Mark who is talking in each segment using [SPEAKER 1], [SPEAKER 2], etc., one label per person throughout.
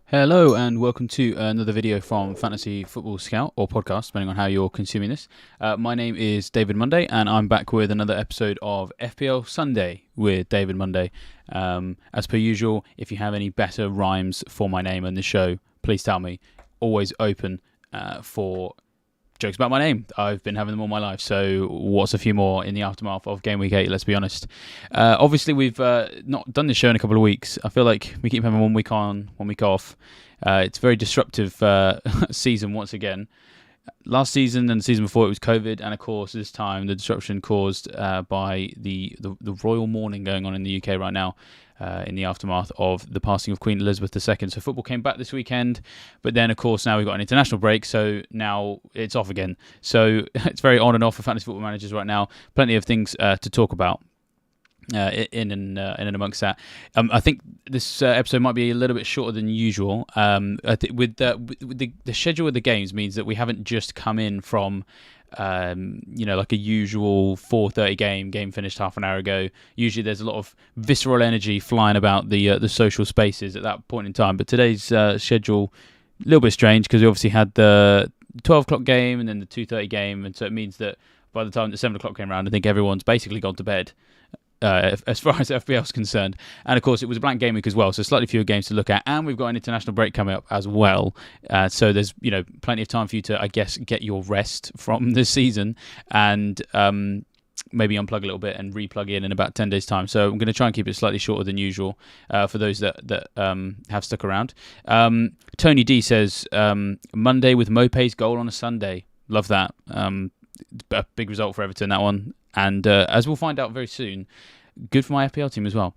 [SPEAKER 1] Hello and welcome to another video from Fantasy Football Scout, or podcast, depending on how you're consuming this. My name is David Munday and I'm back with another episode of FPL Sunday with David Munday. As per usual, if you have any better rhymes for my name and the show, please tell me. Always open for jokes about my name. I've been having them all my life, so what's a few more in the aftermath of Gameweek 8, let's be honest. Obviously, we've not done this show in a couple of weeks. I feel like we keep having 1 week on, 1 week off. It's a very disruptive season once again. Last season and the season before it was COVID, and of course this time the disruption caused by the royal mourning going on in the UK right now. In the aftermath of the passing of Queen Elizabeth II. So football came back this weekend, but then of course now we've got an international break, so now it's off again. So it's very on and off for fantasy football managers right now. Plenty of things to talk about in and amongst that. I think this episode might be a little bit shorter than usual. I think with the schedule of the games means that we haven't just come in from like a usual 4:30 game finished half an hour ago. Usually there's a lot of visceral energy flying about the social spaces at that point in time, but today's schedule a little bit strange because we obviously had the 12 o'clock game and then the 2:30 game, and so it means that by the time the 7 o'clock came around, I think everyone's basically gone to bed. As far as FPL is concerned, and of course it was a blank game week as well, so slightly fewer games to look at, and we've got an international break coming up as well, so there's plenty of time for you to, I guess, get your rest from this season and maybe unplug a little bit and replug in about 10 days time. So I'm going to try and keep it slightly shorter than usual for those that have stuck around. Tony D says Monday with Mopé's goal on a Sunday. Love that. A big result for Everton, that one. And as we'll find out very soon, good for my FPL team as well.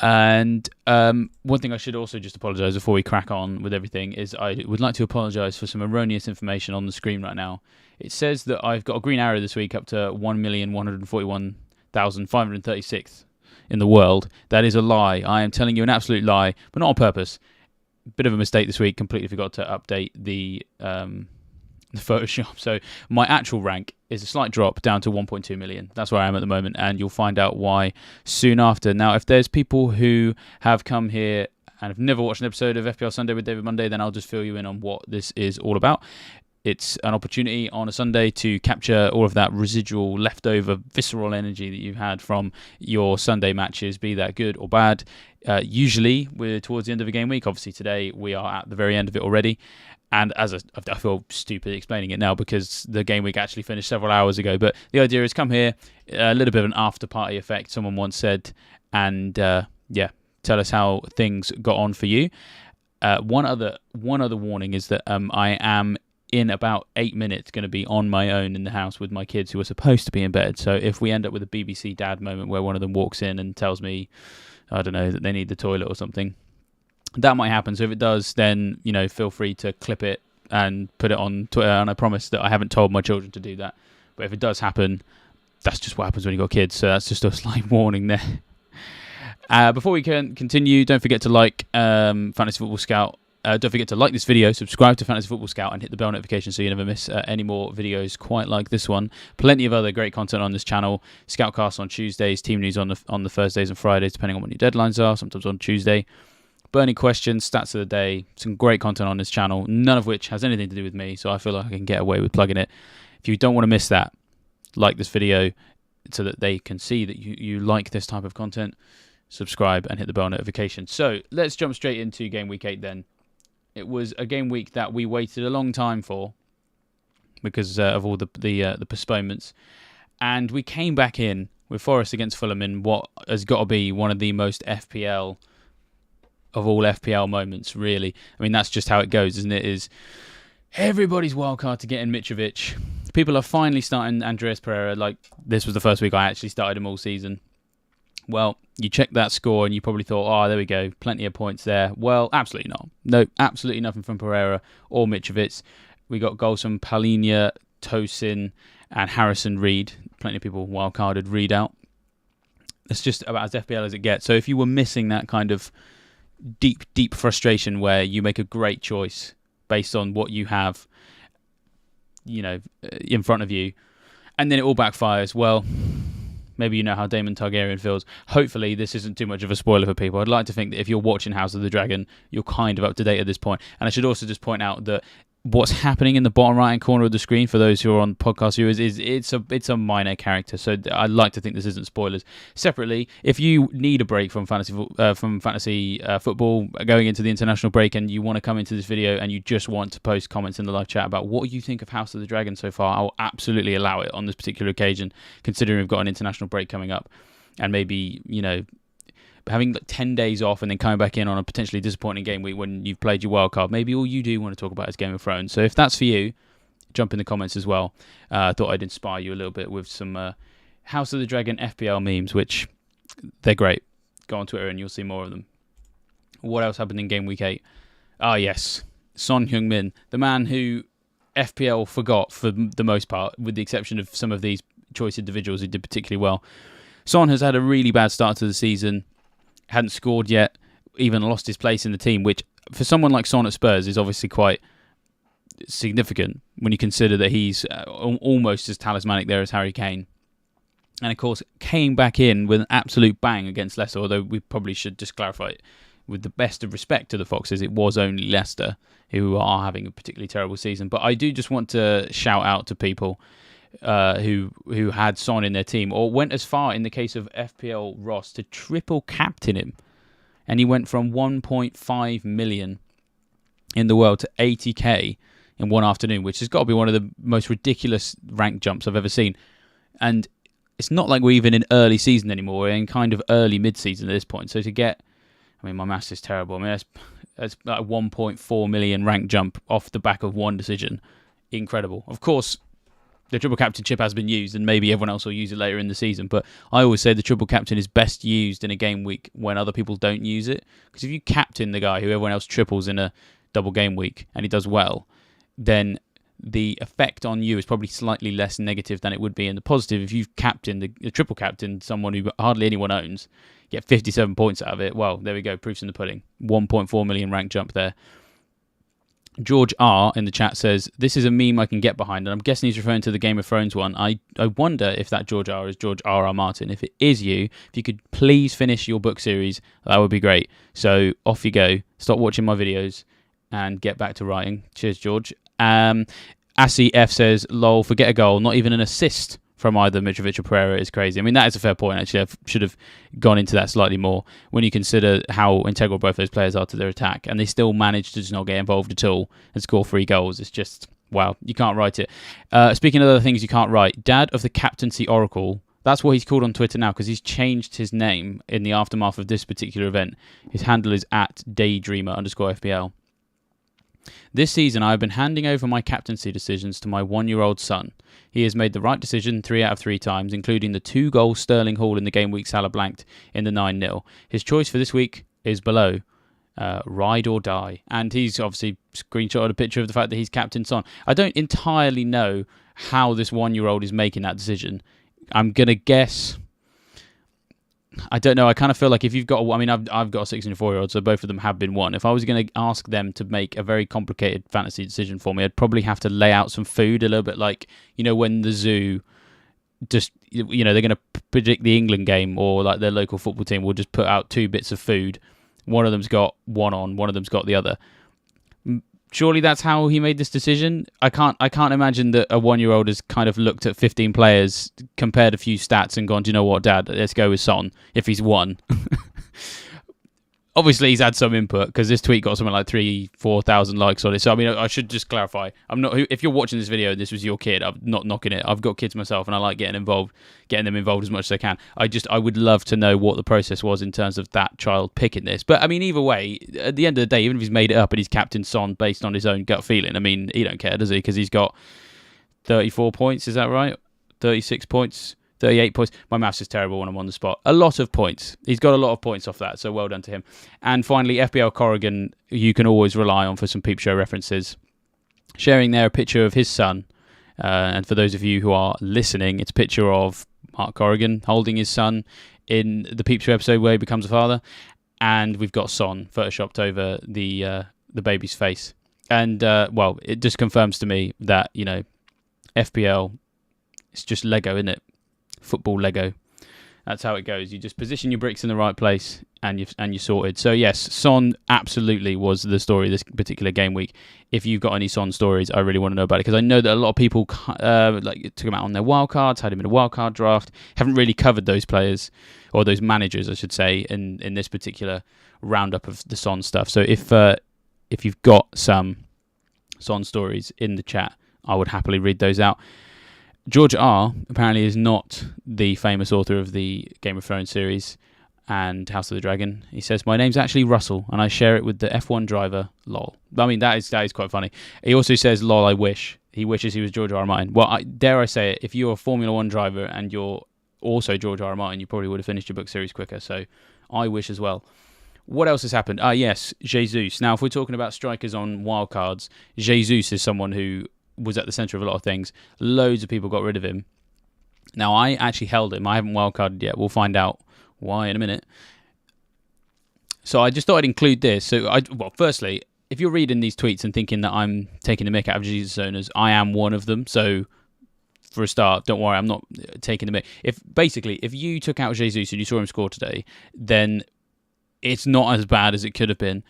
[SPEAKER 1] And one thing I should also just apologise before we crack on with everything is I would like to apologise for some erroneous information on the screen right now. It says that I've got a green arrow this week up to 1,141,536 in the world. That is a lie. I am telling you an absolute lie, but not on purpose. Bit of a mistake this week. Completely forgot to update the Photoshop. So my actual rank is a slight drop down to 1.2 million. That's where I am at the moment, and you'll find out why soon after. Now, if there's people who have come here and have never watched an episode of FPL Sunday with David Munday, then I'll just fill you in on what this is all about. It's an opportunity on a Sunday to capture all of that residual, leftover, visceral energy that you've had from your Sunday matches, be that good or bad. Usually, we're towards the end of a game week. Obviously, today we are at the very end of it already. And I feel stupid explaining it now because the game week actually finished several hours ago. But the idea is come here, a little bit of an after-party effect, someone once said, and tell us how things got on for you. One other warning is that I am in about 8 minutes going to be on my own in the house with my kids who are supposed to be in bed. So if we end up with a BBC Dad moment where one of them walks in and tells me, I don't know, that they need the toilet or something, that might happen. So if it does, then feel free to clip it and put it on Twitter. And I promise that I haven't told my children to do that. But if it does happen, that's just what happens when you got kids. So that's just a slight warning there. Before we can continue, don't forget to like Fantasy Football Scout. Don't forget to like this video, subscribe to Fantasy Football Scout, and hit the bell notification so you never miss any more videos quite like this one. Plenty of other great content on this channel. Scoutcast on Tuesdays, team news on the Thursdays and Fridays, depending on when your deadlines are. Sometimes on Tuesday. Burning questions, stats of the day, some great content on this channel, none of which has anything to do with me, so I feel like I can get away with plugging it. If you don't want to miss that, like this video so that they can see that you like this type of content, subscribe and hit the bell notification. So let's jump straight into Game Week 8 then. It was a game week that we waited a long time for because of all the postponements, and we came back in with Forest against Fulham in what has got to be one of the most FPL of all FPL moments, really. I mean, that's just how it goes, isn't it? Is everybody's wildcard to get in Mitrovic. People are finally starting Andreas Pereira. Like, this was the first week I actually started him all season. Well, you check that score and you probably thought, oh, there we go, plenty of points there. Well, absolutely not. No, absolutely nothing from Pereira or Mitrovic. We got goals from Palhinha, Tosin and Harrison Reed. Plenty of people wildcarded Reed out. It's just about as FPL as it gets. So if you were missing that kind of deep frustration where you make a great choice based on what you have, in front of you, and then it all backfires, well, maybe you know how Daemon Targaryen feels. Hopefully this isn't too much of a spoiler for people. I'd like to think that if you're watching House of the Dragon, you're kind of up to date at this point. And I should also just point out that what's happening in the bottom right hand corner of the screen for those who are on podcast viewers is it's a minor character, so I'd like to think this isn't spoilers. Separately, if you need a break from fantasy football going into the international break, and you want to come into this video and you just want to post comments in the live chat about what you think of House of the Dragon so far, I'll absolutely allow it on this particular occasion, considering we've got an international break coming up, and maybe having 10 days off and then coming back in on a potentially disappointing game week when you've played your wildcard. Maybe all you do want to talk about is Game of Thrones. So if that's for you, jump in the comments as well. I thought I'd inspire you a little bit with some House of the Dragon FPL memes, which they're great. Go on Twitter and you'll see more of them. What else happened in Game Week 8? Ah, yes. Son Heung-min, the man who FPL forgot for the most part, with the exception of some of these choice individuals who did particularly well. Son has had a really bad start to the season. Hadn't scored yet, even lost his place in the team, which for someone like Son at Spurs is obviously quite significant when you consider that he's almost as talismanic there as Harry Kane. And of course, came back in with an absolute bang against Leicester, although we probably should just clarify it. With the best of respect to the Foxes, it was only Leicester who are having a particularly terrible season. But I do just want to shout out to people who had Son in their team, or went as far in the case of FPL Ross to triple captain him, and he went from 1.5 million in the world to 80k in one afternoon, which has got to be one of the most ridiculous rank jumps I've ever seen. And it's not like we're even in early season anymore, we're in kind of early mid-season at this point. So to get, my maths is terrible, that's like a 1.4 million rank jump off the back of one decision. Incredible. Of course, the triple captainship has been used, and maybe everyone else will use it later in the season. But I always say the triple captain is best used in a game week when other people don't use it. Because if you captain the guy who everyone else triples in a double game week and he does well, then the effect on you is probably slightly less negative than it would be in the positive. If you've captained the triple captain, someone who hardly anyone owns, get 57 points out of it, well, there we go, proof's in the pudding. 1.4 million rank jump there. George R in the chat says, this is a meme I can get behind, and I'm guessing he's referring to the Game of Thrones one. I wonder if that George R is George R.R. Martin. If it is you, if you could please finish your book series, that would be great. So off you go. Stop watching my videos and get back to writing. Cheers, George. Assi F says, lol, forget a goal. Not even an assist from either Mitrovic or Pereira is crazy. That is a fair point, actually. I should have gone into that slightly more when you consider how integral both those players are to their attack, and they still manage to just not get involved at all and score 3 goals. It's just, wow, you can't write it. Speaking of other things you can't write, Dad of the Captaincy Oracle, that's what he's called on Twitter now, because he's changed his name in the aftermath of this particular event. His handle is @daydreamer_FPL. This season, I have been handing over my captaincy decisions to my 1-year-old son. He has made the right decision 3 out of 3 times, including the 2-goal Sterling Hall in the game week Salah blanked in the 9-0. His choice for this week is below. Ride or die. And he's obviously screenshotted a picture of the fact that he's captain Son. I don't entirely know how this 1-year-old is making that decision. I'm going to guess... I don't know. I kind of feel like if you've got... I've got a 6 and a 4-year-old, so both of them have been won. If I was going to ask them to make a very complicated fantasy decision for me, I'd probably have to lay out some food, a little bit like, when the zoo just... they're going to predict the England game, or like their local football team will just put out 2 bits of food. One of them's got one on, one of them's got the other. Surely that's how he made this decision. I can't imagine that a 1-year-old has kind of looked at 15 players, compared a few stats, and gone, do you know what, Dad? Let's go with Son if he's won. Obviously, he's had some input, because this tweet got something like 3,000-4,000 likes on it. So, I should just clarify. I'm not. If you're watching this video and this was your kid, I'm not knocking it. I've got kids myself, and I like getting them involved as much as I can. I would love to know what the process was in terms of that child picking this. But, either way, at the end of the day, even if he's made it up and he's captain Son based on his own gut feeling, he don't care, does he? Because he's got 34 points, is that right? 36 points? 38 points. My maths is terrible when I'm on the spot. A lot of points. He's got a lot of points off that, so well done to him. And finally, FBL Corrigan, you can always rely on for some Peep Show references. Sharing there a picture of his son. And for those of you who are listening, it's a picture of Mark Corrigan holding his son in the Peep Show episode where he becomes a father. And we've got Son photoshopped over the baby's face. And, it just confirms to me that, FPL, it's just Lego, isn't it? Football Lego. That's how it goes. You just position your bricks in the right place, and you're sorted. So yes, Son absolutely was the story this particular game week. If you've got any Son stories, I really want to know about it, because I know that a lot of people took him out on their wildcards, had him in a wildcard draft. Haven't really covered those players, or those managers, I should say, in this particular roundup of the Son stuff. So if you've got some Son stories in the chat, I would happily read those out. George R. apparently is not the famous author of the Game of Thrones series and House of the Dragon. He says, my name's actually Russell, and I share it with the F1 driver, lol. I mean, that is quite funny. He also says, lol, I wish. He wishes he was George R. R. Martin. Well, dare I say it, if you're a Formula 1 driver and you're also George R. R. Martin, you probably would have finished your book series quicker, so I wish as well. What else has happened? Yes, Jesus. Now, if we're talking about strikers on wildcards, Jesus is someone who was at the centre of a lot of things. Loads of people got rid of him. Now, I actually held him. I haven't wildcarded yet. We'll find out why in a minute. So I just thought I'd include this. So, firstly, if you're reading these tweets and thinking that I'm taking the mick out of Jesus owners, I am one of them. So, for a start, don't worry, I'm not taking the mick. If you took out Jesus and you saw him score today, then it's not as bad as it could have been.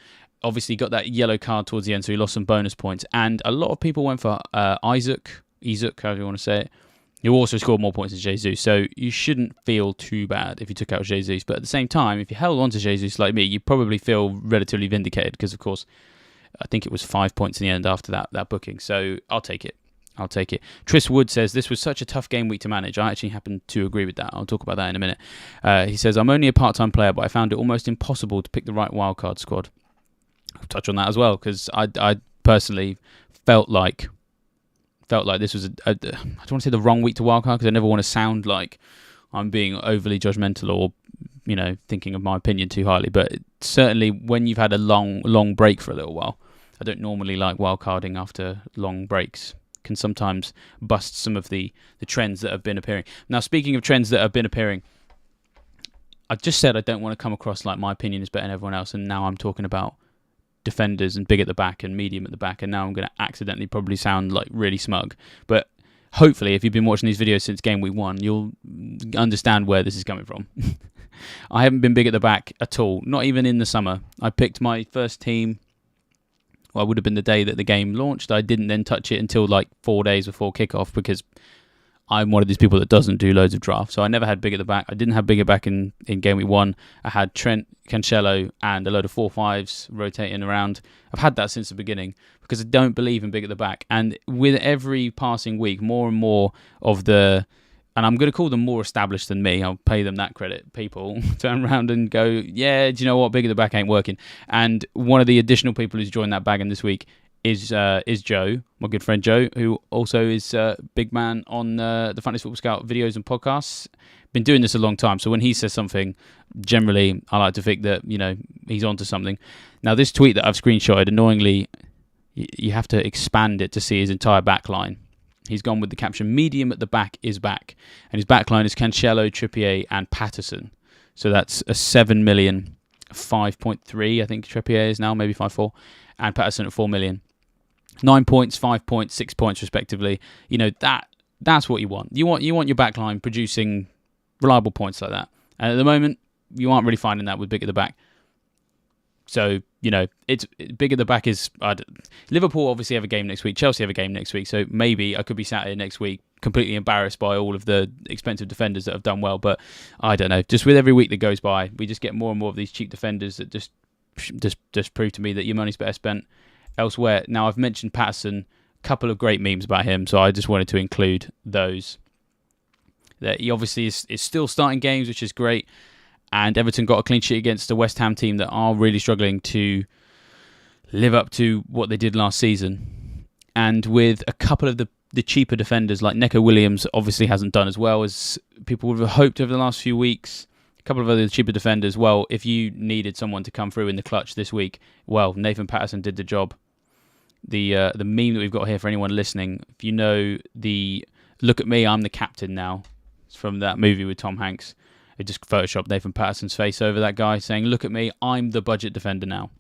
[SPEAKER 1] Obviously, got that yellow card towards the end, so he lost some bonus points. And a lot of people went for Isac, however you want to say it, who also scored more points than Jesus. So you shouldn't feel too bad if you took out Jesus. But at the same time, if you held on to Jesus like me, you probably feel relatively vindicated, because, of course, I think it was 5 points in the end after that booking. So I'll take it. Tris Wood says, this was such a tough game week to manage. I actually happen to agree with that. I'll talk about that in a minute. He says, I'm only a part-time player, but I found it almost impossible to pick the right wildcard squad. I'll touch on that as well, because I personally felt like this was I don't want to say the wrong week to wildcard, because I never want to sound like I'm being overly judgmental or thinking of my opinion too highly. But certainly when you've had a long break for a little while, I don't normally like wildcarding after long breaks. Can sometimes bust some of the trends that have been appearing. Now, speaking of trends that have been appearing, I've just said I don't want to come across like my opinion is better than everyone else, and now I'm talking about defenders and big at the back and medium at the back, and now I'm going to accidentally probably sound like really smug. But hopefully, if you've been watching these videos since game week 1, you'll understand where this is coming from. I haven't been big at the back at all, not even in the summer. I picked my first team. Well, it would have been the day that the game launched. I didn't then touch it until like 4 days before kickoff, because I'm one of these people that doesn't do loads of drafts. So I never had big at the back. I didn't have big at the back in game week 1. I had Trent, Cancelo, and a load of 4-5s rotating around. I've had that since the beginning, because I don't believe in big at the back. And with every passing week, more and more of the, and I'm going to call them more established than me, I'll pay them that credit, people turn around and go, yeah, do you know what, big at the back ain't working. And one of the additional people who's joined that bag in this week is Joe, my good friend Joe, who also is a big man on the Fantasy Football Scout videos and podcasts. Been doing this a long time, so when he says something, generally I like to think that he's onto something. Now, this tweet that I've screenshotted, annoyingly, you have to expand it to see his entire back line. He's gone with the caption, medium at the back is back, and his back line is Cancelo, Trippier and Patterson. So that's a 7 million, 5.3, I think Trippier is now, maybe 5.4, and Patterson at 4 million. 9 points, 5 points, 6 points respectively. That's what you want. You want your backline producing reliable points like that. And at the moment, you aren't really finding that with big at the back. So, it's big at the back is Liverpool obviously have a game next week. Chelsea have a game next week. So maybe I could be sat here next week completely embarrassed by all of the expensive defenders that have done well. But I don't know. Just with every week that goes by, we just get more and more of these cheap defenders that just prove to me that your money's better spent elsewhere. Now, I've mentioned Patterson, a couple of great memes about him, so I just wanted to include those. That he obviously is still starting games, which is great, and Everton got a clean sheet against a West Ham team that are really struggling to live up to what they did last season. And with a couple of the cheaper defenders, like Neco Williams obviously hasn't done as well as people would have hoped over the last few weeks. A couple of other cheaper defenders. Well, if you needed someone to come through in the clutch this week, well, Nathan Patterson did the job. The meme that we've got here for anyone listening, if you know the "Look at me, I'm the captain now," it's from that movie with Tom Hanks. It just photoshopped Nathan Patterson's face over that guy saying, "Look at me, I'm the budget defender now."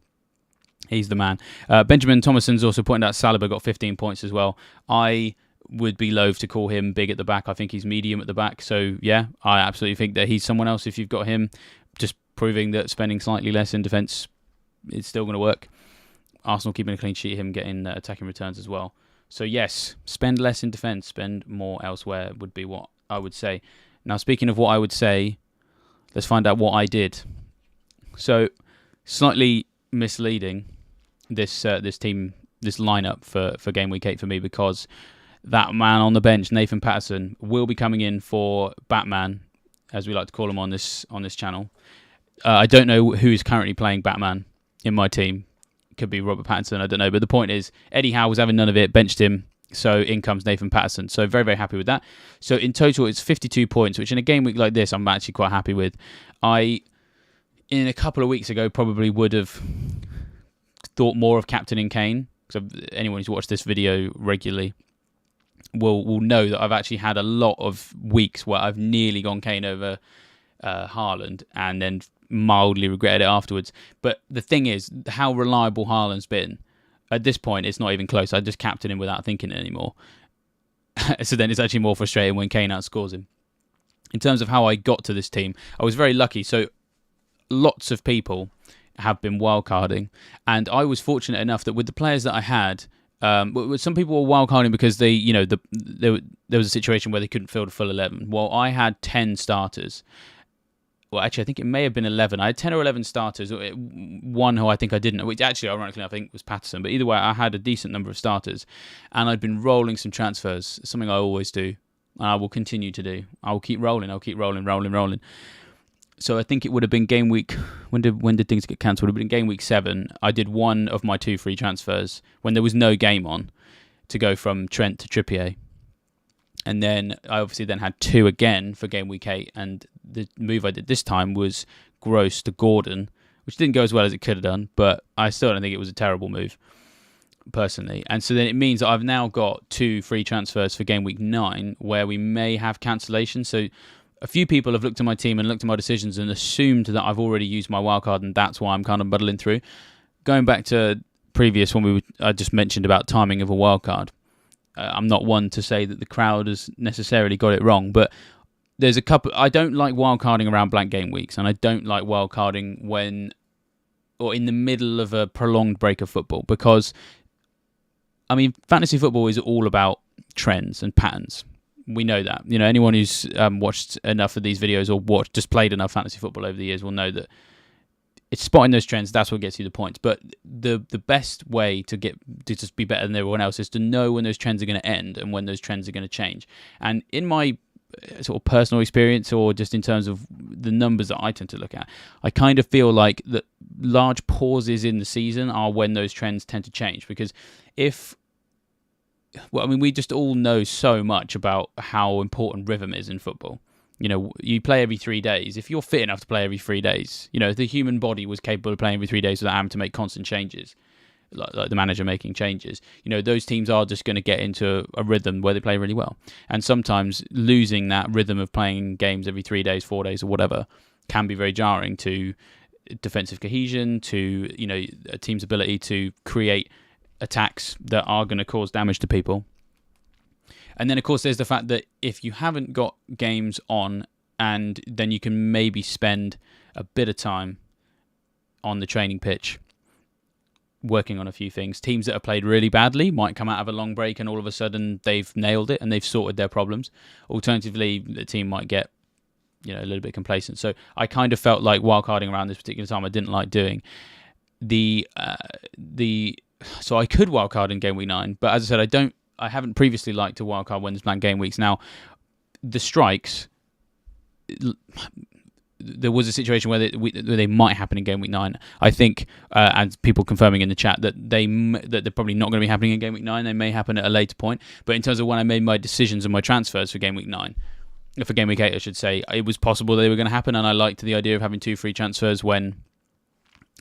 [SPEAKER 1] He's the man. Benjamin Thomason's also pointed out Saliba got 15 points as well. I would be loath to call him big at the back. I think he's medium at the back. So, yeah, I absolutely think that he's someone else if you've got him. Just proving that spending slightly less in defence is still going to work. Arsenal keeping a clean sheet, him getting attacking returns as well. So, yes, spend less in defence, spend more elsewhere would be what I would say. Now, speaking of what I would say, let's find out what I did. So, slightly misleading this lineup for Game Week 8 for me, because that man on the bench, Nathan Patterson, will be coming in for Batman, as we like to call him on this channel. I don't know who's currently playing Batman in my team. Could be Robert Pattinson, I don't know. But the point is, Eddie Howe was having none of it, benched him, so in comes Nathan Patterson. So very, very happy with that. So in total, it's 52 points, which in a game week like this, I'm actually quite happy with. In a couple of weeks ago, probably would have thought more of captaining Kane. So anyone who's watched this video regularly will know that I've actually had a lot of weeks where I've nearly gone Kane over Haaland and then mildly regretted it afterwards. But the thing is, how reliable Haaland's been, at this point, it's not even close. I just captain him without thinking it anymore. So then it's actually more frustrating when Kane outscores him. In terms of how I got to this team, I was very lucky. So lots of people have been wildcarding, and I was fortunate enough that with the players that I had, some people were wildcarding because there was a situation where they couldn't field a full 11. Well, I had 10 starters. Well, actually, I think it may have been 11. I had 10 or 11 starters. One who I think I didn't, which actually, ironically, I think was Patterson. But either way, I had a decent number of starters, and I'd been rolling some transfers, something I always do, and I will continue to do. I will keep rolling. I'll keep rolling. So I think it would have been game week. When did things get cancelled? It would have been game week 7. I did one of my 2 free transfers when there was no game on, to go from Trent to Trippier. And then I obviously then had 2 again for game week 8. And the move I did this time was Gross to Gordon, which didn't go as well as it could have done. But I still don't think it was a terrible move, personally. And so then it means that I've now got 2 free transfers for game week 9, where we may have cancellation. So a few people have looked at my team and looked at my decisions and assumed that I've already used my wildcard, and that's why I'm kind of muddling through. Going back to previous when I just mentioned about timing of a wildcard, I'm not one to say that the crowd has necessarily got it wrong, but there's a couple. I don't like wildcarding around blank game weeks, and I don't like wildcarding in the middle of a prolonged break of football, because, I mean, fantasy football is all about trends and patterns. We know that. Anyone who's watched enough of these videos or just played enough fantasy football over the years will know that it's spotting those trends. That's what gets you the points. But the best way to just be better than everyone else is to know when those trends are going to end and when those trends are going to change. And in my sort of personal experience, or just in terms of the numbers that I tend to look at, I kind of feel like that large pauses in the season are when those trends tend to change. Because we just all know so much about how important rhythm is in football. You play every 3 days. If you're fit enough to play every 3 days, if the human body was capable of playing every 3 days without having to make constant changes, like the manager making changes, those teams are just going to get into a rhythm where they play really well. And sometimes losing that rhythm of playing games every 3 days, 4 days, or whatever can be very jarring to defensive cohesion, to a team's ability to create attacks that are going to cause damage to people. And then, of course, there's the fact that if you haven't got games on, and then you can maybe spend a bit of time on the training pitch working on a few things. Teams that have played really badly might come out of a long break and all of a sudden they've nailed it and they've sorted their problems. Alternatively, the team might get a little bit complacent. So I kind of felt like wildcarding around this particular time I didn't like doing. So I could wildcard in game week 9, but as I said, I haven't previously liked to wildcard when there's blank game weeks. Now, the strikes, there was a situation where they might happen in game week 9. I think, and people confirming in the chat that they're probably not going to be happening in game week 9. They may happen at a later point. But in terms of when I made my decisions and my transfers for game week 9, for game week 8, I should say, it was possible they were going to happen, and I liked the idea of having 2 free transfers when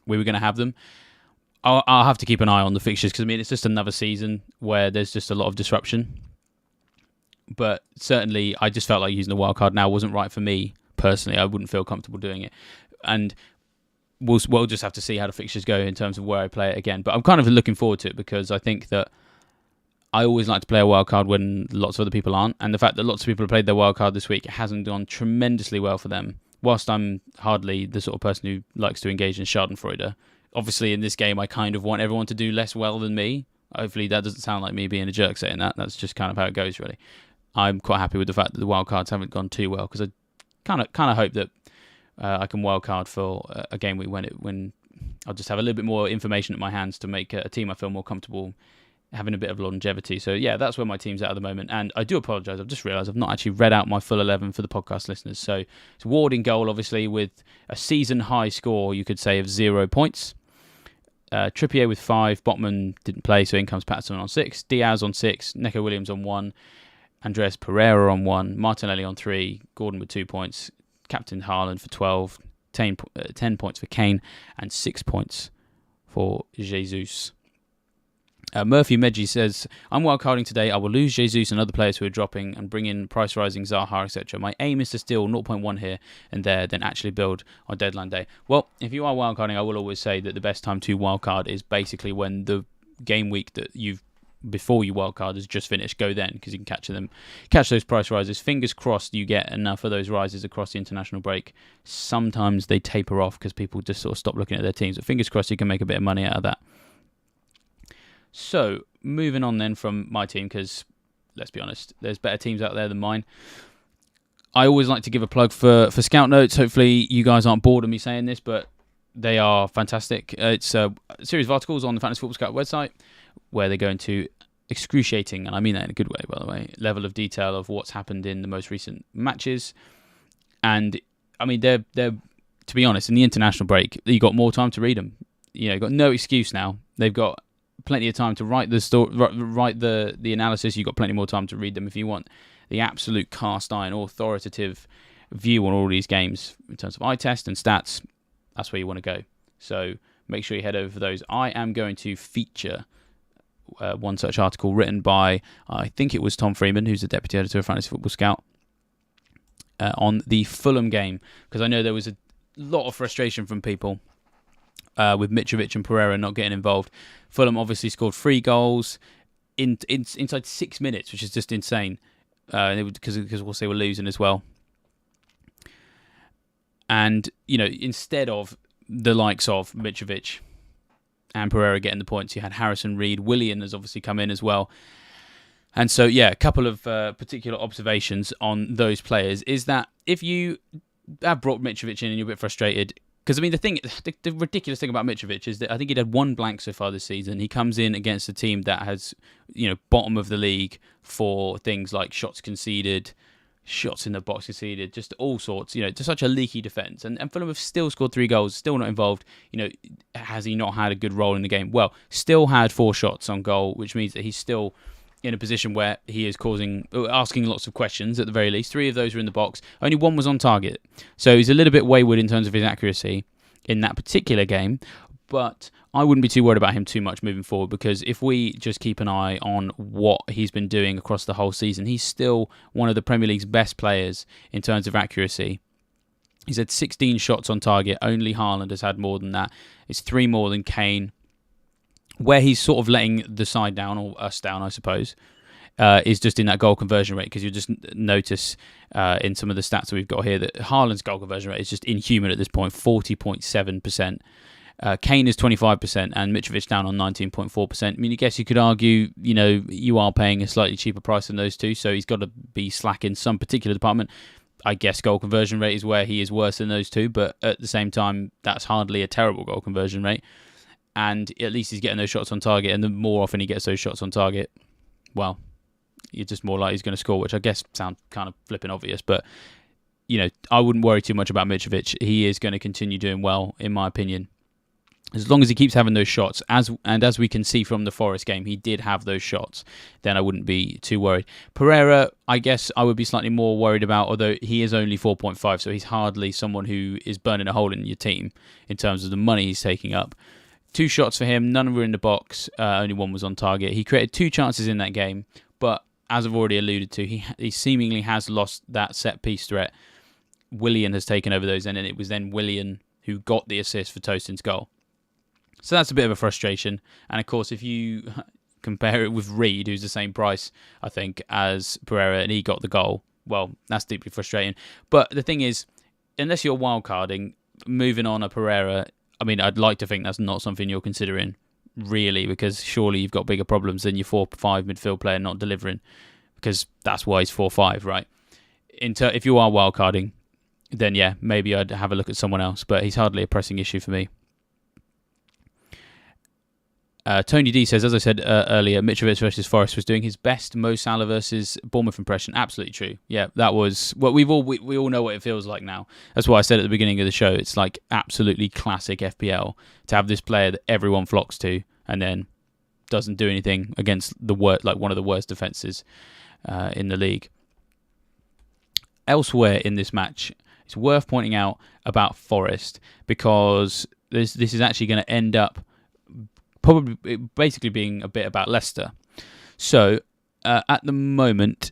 [SPEAKER 1] we were going to have them. I'll have to keep an eye on the fixtures, because it's just another season where there's just a lot of disruption. But certainly, I just felt like using the wildcard now wasn't right for me personally. I wouldn't feel comfortable doing it, and we'll just have to see how the fixtures go in terms of where I play it again. But I'm kind of looking forward to it, because I think that I always like to play a wildcard when lots of other people aren't, and the fact that lots of people have played their wildcard this week, it hasn't gone tremendously well for them. Whilst I'm hardly the sort of person who likes to engage in schadenfreude, obviously in this game I kind of want everyone to do less well than me. Hopefully that doesn't sound like me being a jerk saying that. That's just kind of how it goes, really. I'm quite happy with the fact that the wildcards haven't gone too well, because I kind of hope that I can wildcard for a game week when I'll just have a little bit more information at my hands to make a team I feel more comfortable having a bit of longevity. So yeah, that's where my team's at the moment. And I do apologise, I've just realised I've not actually read out my full 11 for the podcast listeners. So it's Ward in goal, obviously, with a season high score, you could say, of 0 points. Trippier with 5, Botman didn't play, so in comes Patterson on 6, Diaz on 6, Neco Williams on 1, Andreas Pereira on 1, Martinelli on 3, Gordon with 2 points, Captain Haaland for 12, 10 points for Kane, and 6 points for Jesus. Murphy Medji says, I'm wildcarding today. I will lose Jesus and other players who are dropping and bring in price rising Zaha, etc. My aim is to steal 0.1 here and there, then actually build on deadline day. Well, if you are wildcarding, I will always say that the best time to wildcard is basically when the game week that before you wildcard has just finished. Go then, because you can catch those price rises. Fingers crossed you get enough of those rises across the international break. Sometimes they taper off because people just sort of stop looking at their teams. But fingers crossed you can make a bit of money out of that. So, moving on then from my team, because, let's be honest, there's better teams out there than mine. I always like to give a plug for Scout Notes. Hopefully you guys aren't bored of me saying this, but they are fantastic. It's a series of articles on the Fantasy Football Scout website where they go into excruciating, and I mean that in a good way, by the way, level of detail of what's happened in the most recent matches. And, I mean, they're to be honest, in the international break, you got more time to read them. You know, you've got no excuse now. They've got plenty of time to write the story, write the analysis. You've got plenty more time to read them if you want the absolute cast iron authoritative view on all these games in terms of eye test and stats. That's where you want to go. So make sure you head over for those. I am going to feature one such article written by, I think it was Tom Freeman, who's the deputy editor of Fantasy Football Scout, on the Fulham game, because I know there was a lot of frustration from people with Mitrovic and Pereira not getting involved. Fulham obviously scored 3 goals inside 6 minutes, which is just insane, because of course they were losing as well. And, you know, instead of the likes of Mitrovic and Pereira getting the points, you had Harrison Reed. Willian has obviously come in as well. And so, yeah, a couple of particular observations on those players is that if you have brought Mitrovic in and you're a bit frustrated, because, I mean, the ridiculous thing about Mitrovic is that I think he'd had 1 blank so far this season. He comes in against a team that has, you know, bottom of the league for things like shots conceded, shots in the box conceded, just all sorts, you know, to such a leaky defence. And Fulham have still scored 3 goals, still not involved. You know, has he not had a good role in the game? Well, still had 4 shots on goal, which means that he's still in a position where he is asking lots of questions at the very least. 3 of those were in the box. Only 1 was on target. So he's a little bit wayward in terms of his accuracy in that particular game. But I wouldn't be too worried about him too much moving forward, because if we just keep an eye on what he's been doing across the whole season, he's still one of the Premier League's best players in terms of accuracy. He's had 16 shots on target. Only Haaland has had more than that. It's 3 more than Kane. Where he's sort of letting the side down, or us down, I suppose, is just in that goal conversion rate, because you'll just notice in some of the stats that we've got here that Haaland's goal conversion rate is just inhuman at this point, 40.7%. Kane is 25% and Mitrovic down on 19.4%. I mean, I guess you could argue, you know, you are paying a slightly cheaper price than those two, so he's got to be slack in some particular department. I guess goal conversion rate is where he is worse than those two, but at the same time, that's hardly a terrible goal conversion rate. And at least he's getting those shots on target, and the more often he gets those shots on target, well, you're just more likely he's going to score, which I guess sounds kind of flipping obvious, but, you know, I wouldn't worry too much about Mitrovic. He is going to continue doing well, in my opinion. As long as he keeps having those shots, as we can see from the Forest game, he did have those shots, then I wouldn't be too worried. Pereira, I guess I would be slightly more worried about, although he is only 4.5, so he's hardly someone who is burning a hole in your team in terms of the money he's taking up. 2 shots for him, none were in the box, only 1 was on target. He created 2 chances in that game, but as I've already alluded to, he seemingly has lost that set-piece threat. Willian has taken over those, and it was then Willian who got the assist for Tosin's goal. So that's a bit of a frustration. And of course, if you compare it with Reed, who's the same price, I think, as Pereira, and he got the goal. Well, that's deeply frustrating. But the thing is, unless you're wildcarding, moving on a Pereira, I mean, I'd like to think that's not something you're considering, really, because surely you've got bigger problems than your 4-5 midfield player not delivering, because that's why he's 4-5, right? If you are wildcarding, then yeah, maybe I'd have a look at someone else, but he's hardly a pressing issue for me. Tony D says, as I said earlier, Mitrovic versus Forest was doing his best Mo Salah versus Bournemouth impression. Absolutely true. Yeah, that was what we all know what it feels like now. That's why I said at the beginning of the show. It's like absolutely classic FPL to have this player that everyone flocks to and then doesn't do anything against one of the worst defenses in the league. Elsewhere in this match, it's worth pointing out about Forest, because this is actually going to end up probably basically being a bit about Leicester. So at the moment,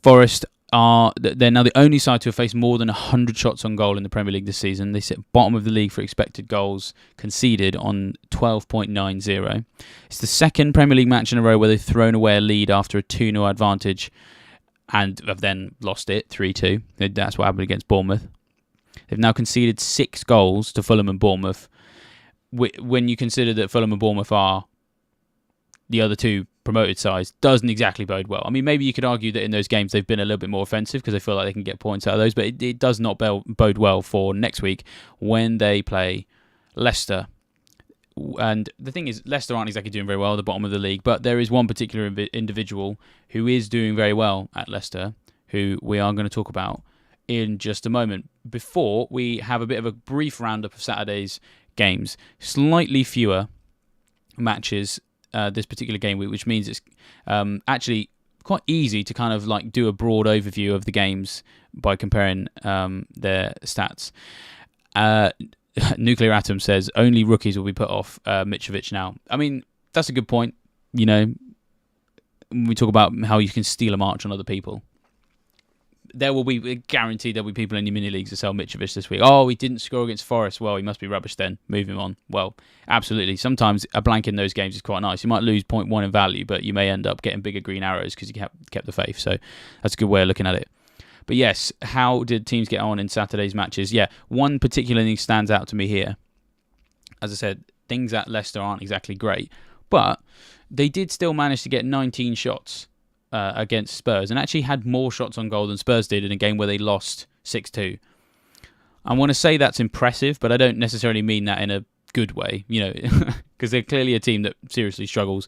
[SPEAKER 1] Forest they're now the only side to have faced more than 100 shots on goal in the Premier League this season. They sit bottom of the league for expected goals conceded on 12.90. It's the second Premier League match in a row where they've thrown away a lead after a 2-0 advantage and have then lost it 3-2. That's what happened against Bournemouth. They've now conceded 6 goals to Fulham and Bournemouth. When you consider that Fulham and Bournemouth are the other two promoted sides, doesn't exactly bode well. I mean, maybe you could argue that in those games they've been a little bit more offensive because they feel like they can get points out of those, but it does not bode well for next week when they play Leicester. And the thing is, Leicester aren't exactly doing very well at the bottom of the league, but there is one particular individual who is doing very well at Leicester, who we are going to talk about in just a moment. Before we have a bit of a brief roundup of Saturday's games, slightly fewer matches this particular game week, which means it's actually quite easy to kind of like do a broad overview of the games by comparing their stats. Nuclear Atom says only rookies will be put off Mitrovic now. I mean, that's a good point. You know, when we talk about how you can steal a march on other people, there will be guaranteed there'll be people in your mini leagues that sell Mitrovic this week. Oh, he didn't score against Forest. Well, he must be rubbish then. Move him on. Well, absolutely. Sometimes a blank in those games is quite nice. You might lose 0.1 in value, but you may end up getting bigger green arrows because you kept the faith. So that's a good way of looking at it. But yes, how did teams get on in Saturday's matches? Yeah, one particular thing stands out to me here. As I said, things at Leicester aren't exactly great, but they did still manage to get 19 shots against Spurs, and actually had more shots on goal than Spurs did in a game where they lost 6-2. I want to say that's impressive, but I don't necessarily mean that in a good way, you know, because they're clearly a team that seriously struggles.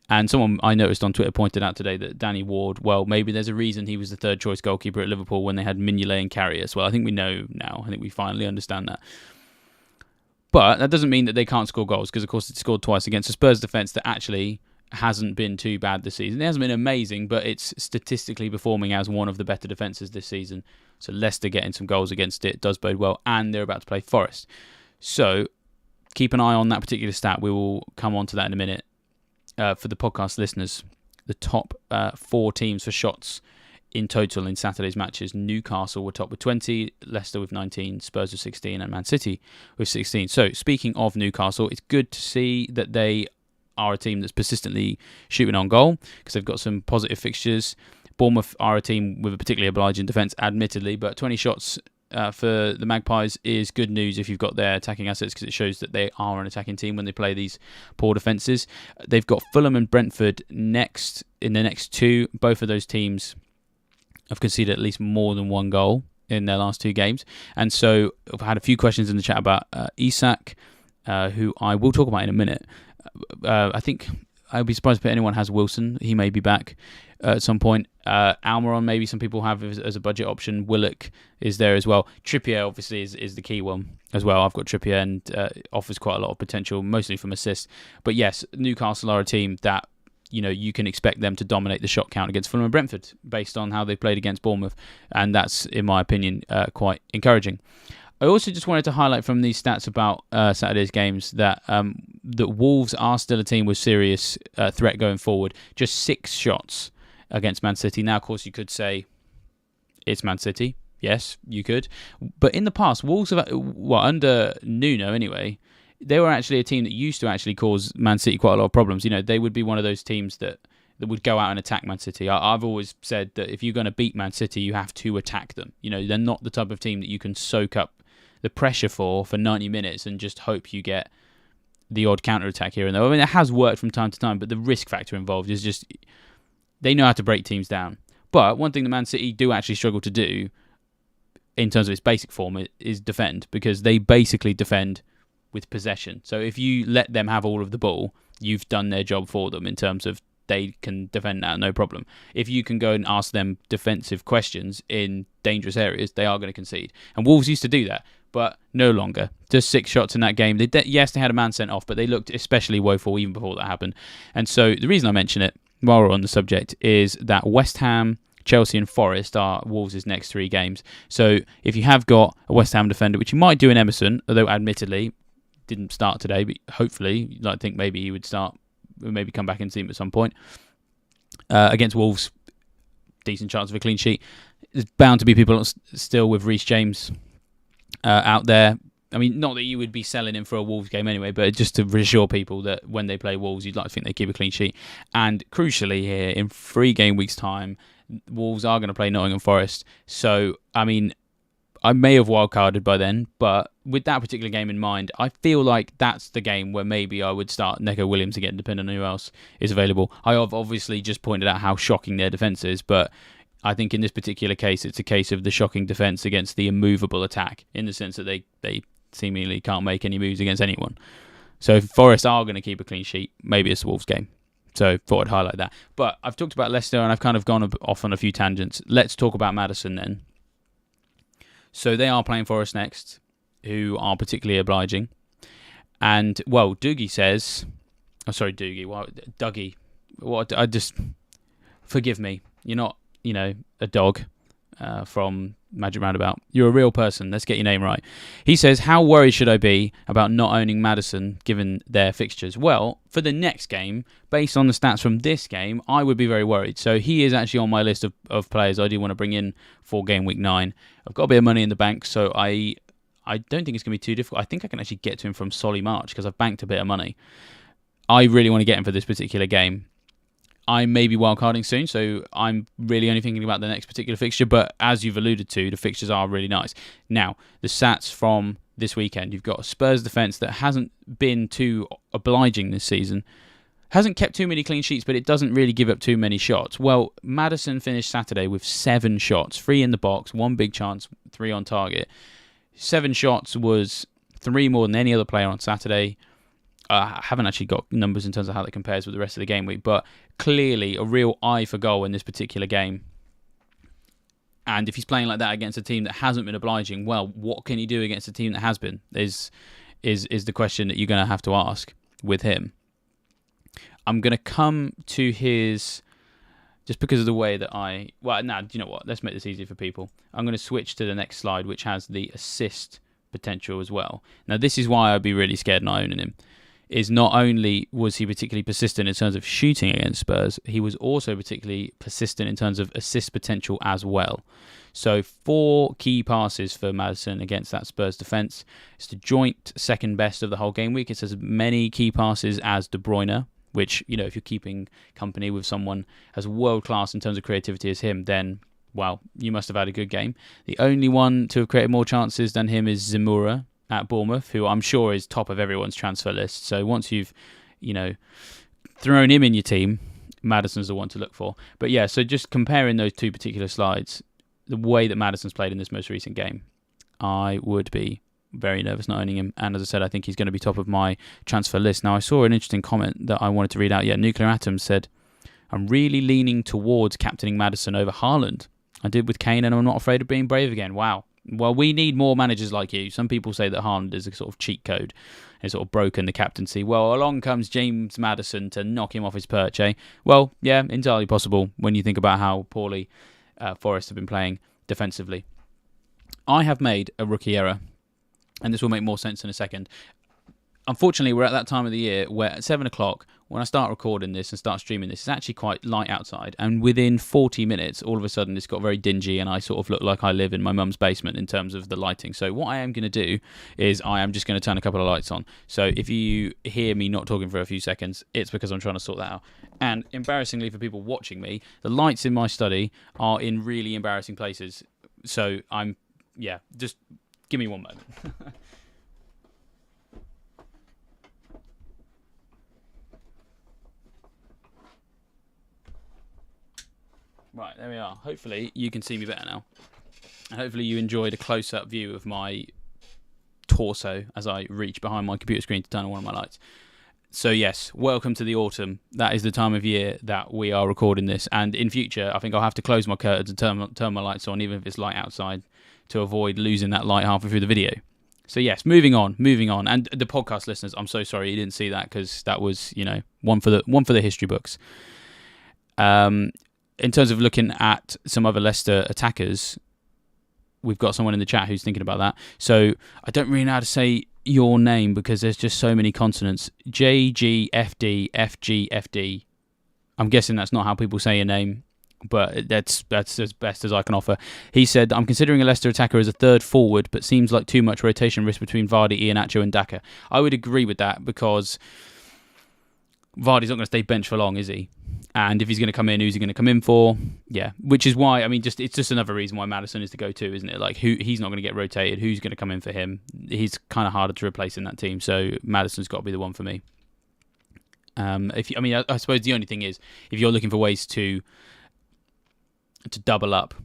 [SPEAKER 1] And someone I noticed on Twitter pointed out today that Danny Ward, well, maybe there's a reason he was the third choice goalkeeper at Liverpool when they had Mignolet and Karius. Well, I think we know now. I think we finally understand that. But that doesn't mean that they can't score goals, because of course it scored twice against a Spurs defence that actually hasn't been too bad this season. It hasn't been amazing, but it's statistically performing as one of the better defences this season. So Leicester getting some goals against it does bode well, and they're about to play Forest. So keep an eye on that particular stat. We will come on to that in a minute. For the podcast listeners, the top 4 teams for shots in total in Saturday's matches: Newcastle were top with 20, Leicester with 19, Spurs with 16, and Man City with 16. So speaking of Newcastle, it's good to see that they are a team that's persistently shooting on goal, because they've got some positive fixtures. Bournemouth are a team with a particularly obliging defence, admittedly, but 20 shots for the Magpies is good news if you've got their attacking assets, because it shows that they are an attacking team when they play these poor defences. They've got Fulham and Brentford next in the next 2. Both of those teams have conceded at least more than 1 goal in their last 2 games. And so I've had a few questions in the chat about Isac, who I will talk about in a minute. I think I'd be surprised if anyone has Wilson. He may be back at some point. Almiron, maybe some people have as a budget option. Willock is there as well. Trippier, obviously, is the key one as well. I've got Trippier, and offers quite a lot of potential, mostly from assists. But yes, Newcastle are a team that, you know, you can expect them to dominate the shot count against Fulham and Brentford based on how they played against Bournemouth. And that's, in my opinion, quite encouraging. I also just wanted to highlight from these stats about Saturday's games that that Wolves are still a team with serious threat going forward. Just 6 shots against Man City. Now, of course, you could say it's Man City. Yes, you could. But in the past, Wolves have, well, under Nuno anyway, they were actually a team that used to actually cause Man City quite a lot of problems. They would be one of those teams that would go out and attack Man City. I've always said that if you're going to beat Man City, you have to attack them. They're not the type of team that you can soak up the pressure for 90 minutes and just hope you get the odd counter-attack here and there. I mean, it has worked from time to time, but the risk factor involved is just they know how to break teams down. But one thing that Man City do actually struggle to do in terms of its basic form is defend, because they basically defend with possession. So if you let them have all of the ball, you've done their job for them in terms of they can defend that no problem. If you can go and ask them defensive questions in dangerous areas, they are going to concede. And Wolves used to do that, but no longer. Just 6 shots in that game. Yes, they had a man sent off, but they looked especially woeful even before that happened. And so the reason I mention it while we're on the subject is that West Ham, Chelsea and Forest are Wolves' next 3 games. So if you have got a West Ham defender, which you might do in Emerson, although admittedly didn't start today, but hopefully I think maybe he would start, maybe come back and see him at some point. Against Wolves, decent chance of a clean sheet. There's bound to be people still with Reece James out there. I mean, not that you would be selling him for a Wolves game anyway, but just to reassure people that when they play Wolves, you'd like to think they keep a clean sheet. And crucially here, in 3 game weeks' time, Wolves are going to play Nottingham Forest. So, I mean, I may have wildcarded by then, but with that particular game in mind, I feel like that's the game where maybe I would start Neco Williams again, depending on who else is available. I have obviously just pointed out how shocking their defence is, but I think in this particular case, it's a case of the shocking defence against the immovable attack, in the sense that they seemingly can't make any moves against anyone. So if Forest are going to keep a clean sheet, maybe it's the Wolves game. So thought I'd highlight that. But I've talked about Leicester and I've kind of gone off on a few tangents. Let's talk about Maddison then. So they are playing Forest next, who are particularly obliging. And, well, Dougie says... Oh, sorry, Dougie. Well, Dougie. What? I just... Forgive me. You're not, a dog from Magic Roundabout. You're a real person. Let's get your name right. He says, how worried should I be about not owning Maddison given their fixtures? Well, for the next game, based on the stats from this game, I would be very worried. So he is actually on my list of players I do want to bring in for game week 9. I've got a bit of money in the bank, so I don't think it's going to be too difficult. I think I can actually get to him from Solly March because I've banked a bit of money. I really want to get him for this particular game. I may be wildcarding soon, so I'm really only thinking about the next particular fixture. But as you've alluded to, the fixtures are really nice. Now, the stats from this weekend, you've got a Spurs defence that hasn't been too obliging this season. Hasn't kept too many clean sheets, but it doesn't really give up too many shots. Well, Maddison finished Saturday with 7 shots. 3 in the box, 1 big chance, 3 on target. 7 shots was 3 more than any other player on Saturday. I haven't actually got numbers in terms of how that compares with the rest of the game week, but clearly a real eye for goal in this particular game. And if he's playing like that against a team that hasn't been obliging, well, what can he do against a team that has been? Is the question that you're going to have to ask with him. I'm going to come to his... Just because of the way that Well, now, do you know what? Let's make this easier for people. I'm going to switch to the next slide, which has the assist potential as well. Now, this is why I'd be really scared not owning him. Is not only was he particularly persistent in terms of shooting against Spurs, he was also particularly persistent in terms of assist potential as well. So 4 key passes for Maddison against that Spurs defence. It's the joint second best of the whole game week. It's as many key passes as De Bruyne, which, if you're keeping company with someone as world-class in terms of creativity as him, then, well, you must have had a good game. The only one to have created more chances than him is Zamora at Bournemouth, who I'm sure is top of everyone's transfer list. So once you've, thrown him in your team, Maddison's the one to look for. But yeah, so just comparing those 2 particular slides, the way that Maddison's played in this most recent game, I would be very nervous not owning him. And as I said, I think he's going to be top of my transfer list. Now, I saw an interesting comment that I wanted to read out. Yeah, Nuclear Atom said, I'm really leaning towards captaining Maddison over Haaland. I did with Kane and I'm not afraid of being brave again. Wow. Well, we need more managers like you. Some people say that Haaland is a sort of cheat code. It's sort of broken the captaincy. Well, along comes James Maddison to knock him off his perch, eh? Well, yeah, entirely possible when you think about how poorly Forest have been playing defensively. I have made a rookie error, and this will make more sense in a second. unfortunately, we're at that time of the year where at 7 o'clock, when I start recording this and start streaming this, it's actually quite light outside. And within 40 minutes, all of a sudden, it's got very dingy and I sort of look like I live in my mum's basement in terms of the lighting. So what I am going to do is I am just going to turn a couple of lights on. So if you hear me not talking for a few seconds, it's because I'm trying to sort that out. And embarrassingly for people watching me, the lights in my study are in really embarrassing places. So just give me one moment. Right, there we are. Hopefully you can see me better now. And hopefully you enjoyed a close-up view of my torso as I reach behind my computer screen to turn on one of my lights. So yes, welcome to the autumn. That is the time of year that we are recording this. And in future, I think I'll have to close my curtains and turn my lights on, even if it's light outside, to avoid losing that light halfway through the video. So yes, moving on. And the podcast listeners, I'm so sorry you didn't see that, because that was, one for the history books. In terms of looking at some other Leicester attackers, we've got someone in the chat who's thinking about that. So I don't really know how to say your name because there's just so many consonants. JGFD, FGFD. I'm guessing that's not how people say your name, but that's as best as I can offer. He said, I'm considering a Leicester attacker as a third forward, but seems like too much rotation risk between Vardy, Iheanacho and Daka. I would agree with that because Vardy's not going to stay bench for long, is he? And if he's going to come in, who's he going to come in for? Yeah, which is why, it's just another reason why Maddison is the go-to, isn't it? Like, he's not going to get rotated. Who's going to come in for him? He's kind of harder to replace in that team, so Maddison's got to be the one for me. I suppose the only thing is, if you're looking for ways to double up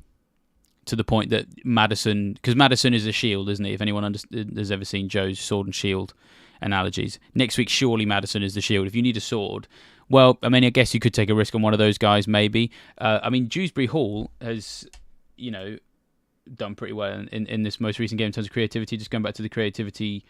[SPEAKER 1] to the point that Maddison, because Maddison is a shield, isn't he? If anyone has ever seen Joe's sword and shield analogies, next week surely Maddison is the shield. If you need a sword, well, I guess you could take a risk on one of those guys, maybe. Dewsbury Hall has, done pretty well in this most recent game in terms of creativity. Just going back to the creativity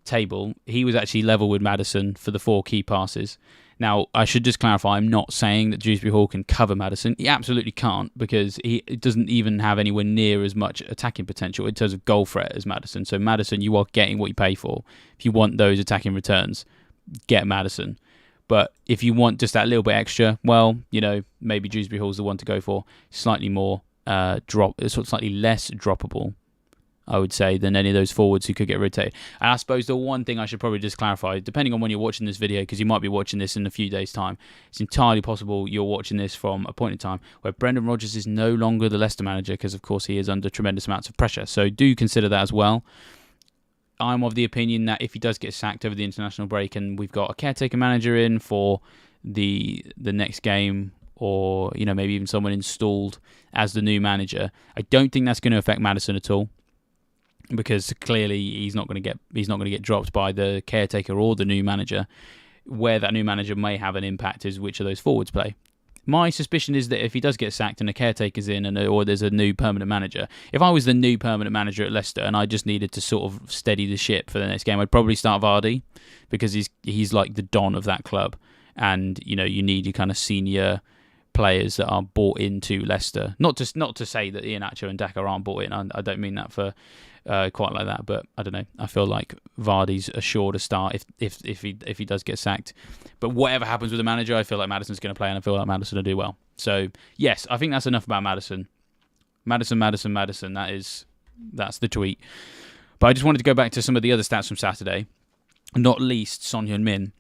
[SPEAKER 1] table, he was actually level with Maddison for the 4 key passes. Now, I should just clarify, I'm not saying that Dewsbury Hall can cover Maddison. He absolutely can't, because he doesn't even have anywhere near as much attacking potential in terms of goal threat as Maddison. So Maddison, you are getting what you pay for. If you want those attacking returns, get Maddison. But if you want just that little bit extra, well, maybe Dewsbury Hall's the one to go for. Slightly more slightly less droppable, I would say, than any of those forwards who could get rotated. And I suppose the one thing I should probably just clarify, depending on when you're watching this video, because you might be watching this in a few days' time, it's entirely possible you're watching this from a point in time where Brendan Rodgers is no longer the Leicester manager, because, of course, he is under tremendous amounts of pressure. So do consider that as well. I'm of the opinion that if he does get sacked over the international break and we've got a caretaker manager in for the next game, or maybe even someone installed as the new manager, I don't think that's going to affect Maddison at all, because clearly he's not going to get dropped by the caretaker or the new manager. Where that new manager may have an impact is which of those forwards play. My suspicion is that if he does get sacked and a caretaker's in, or there's a new permanent manager, if I was the new permanent manager at Leicester and I just needed to sort of steady the ship for the next game, I'd probably start Vardy, because he's like the don of that club, and you need your kind of senior players that are bought into Leicester. Not to say that Iheanacho and Daka aren't bought in. I don't mean that for quite like that, but I don't know. I feel like Vardy's assured a start if he does get sacked. But whatever happens with the manager, I feel like Maddison's going to play, and I feel like Maddison will do well. So yes, I think that's enough about Maddison. Maddison. That's the tweet. But I just wanted to go back to some of the other stats from Saturday, not least Son Heung-min.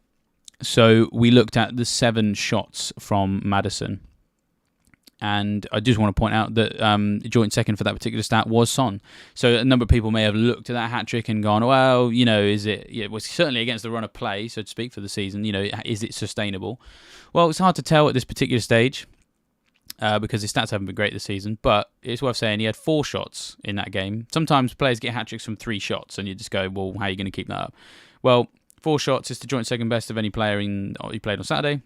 [SPEAKER 1] So we looked at the 7 shots from Maddison. And I just want to point out that joint second for that particular stat was Son. So a number of people may have looked at that hat-trick and gone, well, is it... Yeah, it was certainly against the run of play, so to speak, for the season. Is it sustainable? Well, it's hard to tell at this particular stage because his stats haven't been great this season. But it's worth saying he had 4 shots in that game. Sometimes players get hat-tricks from 3 shots, and you just go, well, how are you going to keep that up? Well, 4 shots is the joint second best of any player he played on Saturday.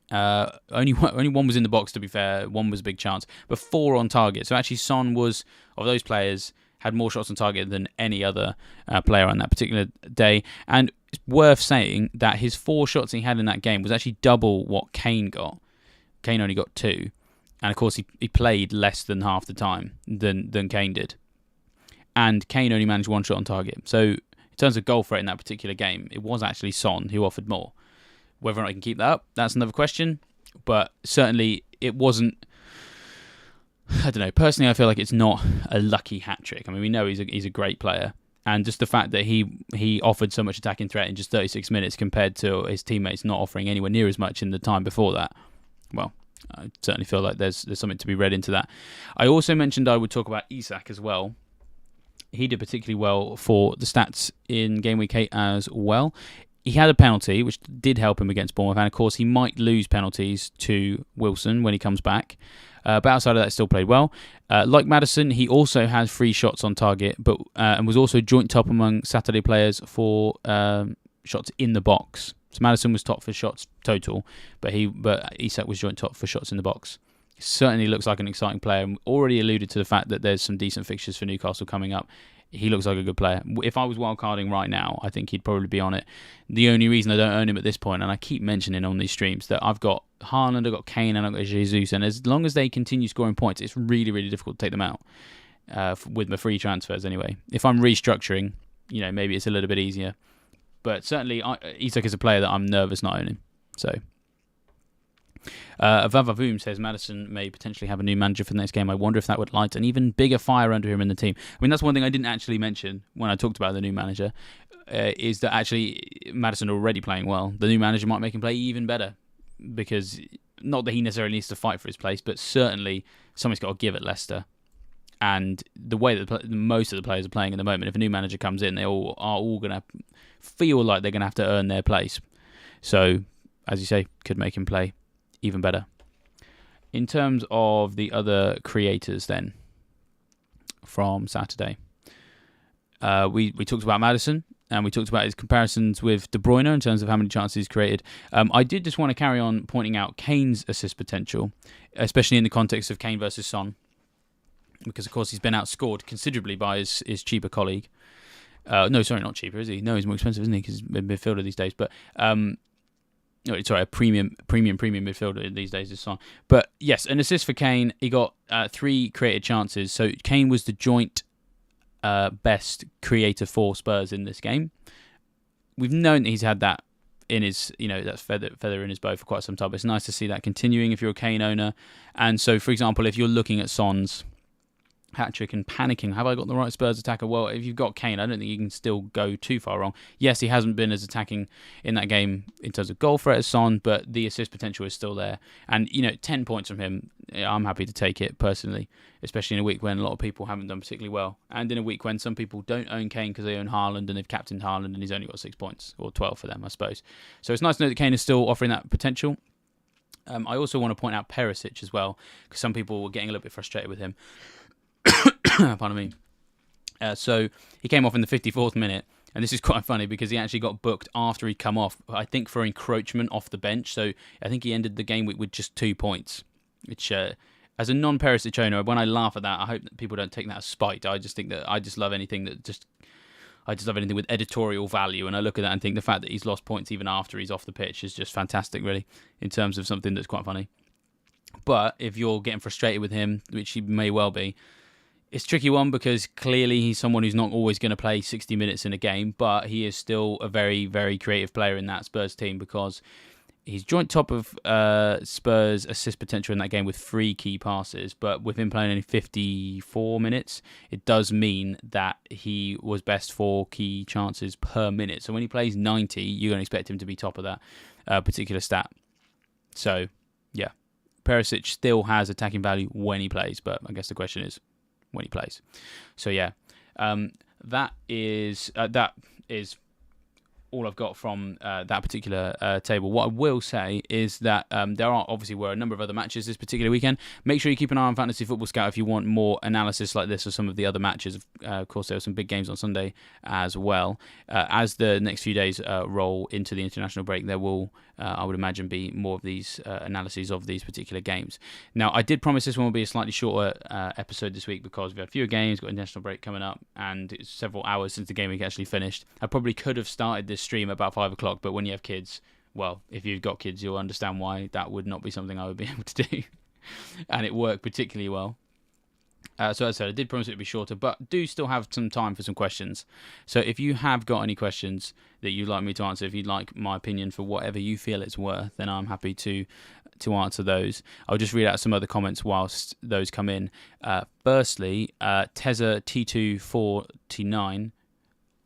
[SPEAKER 1] Only one was in the box, to be fair. 1 was a big chance, but 4 on target. So actually, Son was, of those players, had more shots on target than any other player on that particular day. And it's worth saying that his 4 shots he had in that game was actually double what Kane got. Kane only got 2, and of course he played less than half the time than Kane did. And Kane only managed 1 shot on target. So in terms of goal threat in that particular game, it was actually Son who offered more. Whether or not he can keep that up, that's another question. But certainly it wasn't. I don't know. Personally, I feel like it's not a lucky hat trick. I mean, we know he's a great player, and just the fact that he offered so much attacking threat in just 36 minutes compared to his teammates not offering anywhere near as much in the time before that. Well, I certainly feel like there's something to be read into that. I also mentioned I would talk about Isac as well. He did particularly well for the stats in Gameweek 8 as well. He had a penalty, which did help him against Bournemouth, and of course he might lose penalties to Wilson when he comes back. But outside of that, still played well. Like Maddison, he also has 3 shots on target, but and was also joint top among Saturday players for shots in the box. So Maddison was top for shots total, but Isac was joint top for shots in the box. Certainly looks like an exciting player. Already alluded to the fact that there's some decent fixtures for Newcastle coming up. He looks like a good player. If I was wildcarding right now, I think he'd probably be on it. The only reason I don't own him at this point, and I keep mentioning on these streams, that I've got Haaland, I've got Kane, and I've got Jesus, and as long as they continue scoring points, it's really, really difficult to take them out with my free transfers anyway. If I'm restructuring, maybe it's a little bit easier. But certainly, Isac is a player that I'm nervous not owning. So, Vavavoom says Maddison may potentially have a new manager for the next game. I wonder if that would light an even bigger fire under him in the team. I mean, that's one thing I didn't actually mention when I talked about the new manager, is that actually Maddison already playing well. The new manager might make him play even better, because not that he necessarily needs to fight for his place, but certainly somebody's got to give at Leicester. And the way that most of the players are playing at the moment, if a new manager comes in, they are all going to feel like they're going to have to earn their place. So, as you say, could make him play even better. In terms of the other creators then from Saturday, we talked about Maddison, and we talked about his comparisons with De Bruyne in terms of how many chances he's created. I did just want to carry on pointing out Kane's assist potential, especially in the context of Kane versus Son, because of course he's been outscored considerably by his cheaper colleague. No, sorry, not cheaper, is he? No, he's more expensive, isn't he? Because he's a midfielder these days. But a premium midfielder these days is Son. But yes, an assist for Kane. He got 3 created chances. So Kane was the joint best creator for Spurs in this game. We've known that he's had that in his, that's feather in his bow for quite some time. But it's nice to see that continuing if you're a Kane owner. And so, for example, if you're looking at Son's hat-trick and panicking, have I got the right Spurs attacker? Well, if you've got Kane, I don't think you can still go too far wrong. Yes, he hasn't been as attacking in that game in terms of goal threat as Son, but the assist potential is still there. And, 10 points from him, I'm happy to take it personally, especially in a week when a lot of people haven't done particularly well. And in a week when some people don't own Kane because they own Haaland and they've captained Haaland and he's only got 6 points, or 12 for them, I suppose. So it's nice to know that Kane is still offering that potential. I also want to point out Perisic as well, because some people were getting a little bit frustrated with him. Pardon me. So he came off in the 54th minute, and this is quite funny because he actually got booked after he'd come off, I think for encroachment off the bench. So I think he ended the game week with just 2 points, which as a non-Perisic owner, when I laugh at that, I hope that people don't take that as spite. I just think that I just love anything with editorial value, and I look at that and think the fact that he's lost points even after he's off the pitch is just fantastic, really, in terms of something that's quite funny. But if you're getting frustrated with him, which he may well be, it's a tricky one because clearly he's someone who's not always going to play 60 minutes in a game, but he is still a very, very creative player in that Spurs team because he's joint top of Spurs assist potential in that game with 3 key passes, but with him playing only 54 minutes, it does mean that he was best for key chances per minute. So when he plays 90, you're going to expect him to be top of that particular stat. So, yeah, Perisic still has attacking value when he plays, but I guess the question is, when he plays. So yeah, that is all I've got from that particular table. What I will say is that there were a number of other matches this particular weekend. Make sure you keep an eye on Fantasy Football Scout if you want more analysis like this of some of the other matches. Of course, there were some big games on Sunday as well. As the next few days roll into the international break, there will, I would imagine, be more of these analyses of these particular games. Now, I did promise this one will be a slightly shorter episode this week because we have fewer games, got international break coming up, and it's several hours since the game week actually finished. I probably could have started this stream about 5 o'clock, but when you have kids, well, if you've got kids, you'll understand why that would not be something I would be able to do. And it worked particularly well. So as I said, I did promise it would be shorter, but do still have some time for some questions. So if you have got any questions that you'd like me to answer, if you'd like my opinion for whatever you feel it's worth, then I'm happy to answer those. I'll just read out some other comments whilst those come in. Firstly, Teza T249.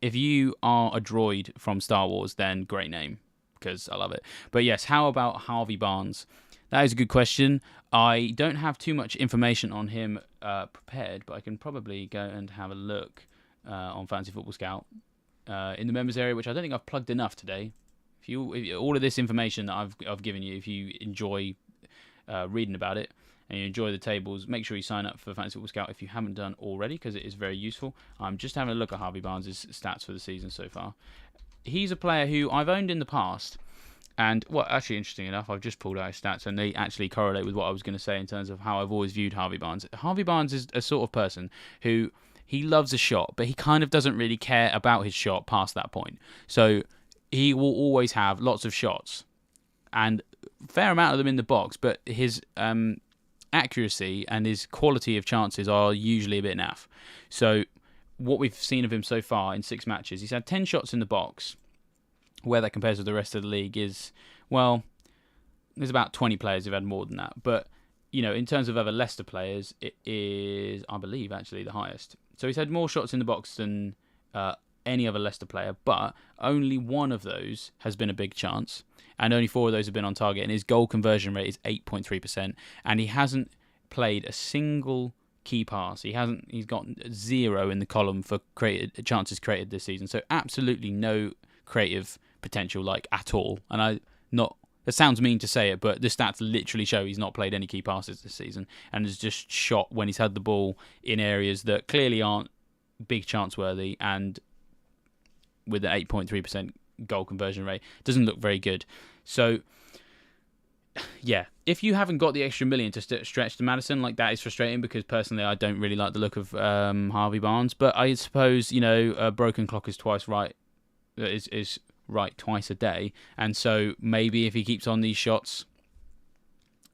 [SPEAKER 1] If you are a droid from Star Wars, then great name, because I love it. But yes, how about Harvey Barnes? That is a good question. I don't have too much information on him prepared, but I can probably go and have a look on Fantasy Football Scout in the members area, which I don't think I've plugged enough today. If all of this information that I've given you, if you enjoy reading about it and you enjoy the tables, make sure you sign up for Fantasy Football Scout if you haven't done already, because it is very useful. I'm just having a look at Harvey Barnes' stats for the season so far. He's a player who I've owned in the past. And, well, actually, interesting enough, I've just pulled out his stats, and they actually correlate with what I was going to say in terms of how I've always viewed Harvey Barnes. Harvey Barnes is a sort of person who, he loves a shot, but he kind of doesn't really care about his shot past that point. So he will always have lots of shots, and a fair amount of them in the box, but his accuracy and his quality of chances are usually a bit naff. So what we've seen of him so far in 6 matches, he's had 10 shots in the box. Where that compares with the rest of the league is, well, there's about 20 players who've had more than that. But, you know, in terms of other Leicester players, it is, I believe, actually the highest. So he's had more shots in the box than any other Leicester player, but only one of those has been a big chance, and only 4 of those have been on target, and his goal conversion rate is 8.3%, and he hasn't played a single key pass. He's got 0 in the column for chances created this season, so absolutely no creative potential, like, at all. And it sounds mean to say it, but the stats literally show he's not played any key passes this season and has just shot when he's had the ball in areas that clearly aren't big chance worthy, and with an 8.3% goal conversion rate, doesn't look very good. So yeah, if you haven't got the extra million to stretch to Maddison, like, that is frustrating, because personally I don't really like the look of Harvey Barnes. But I suppose, you know, a broken clock is twice right. Is right twice a day, and so maybe if he keeps on these shots,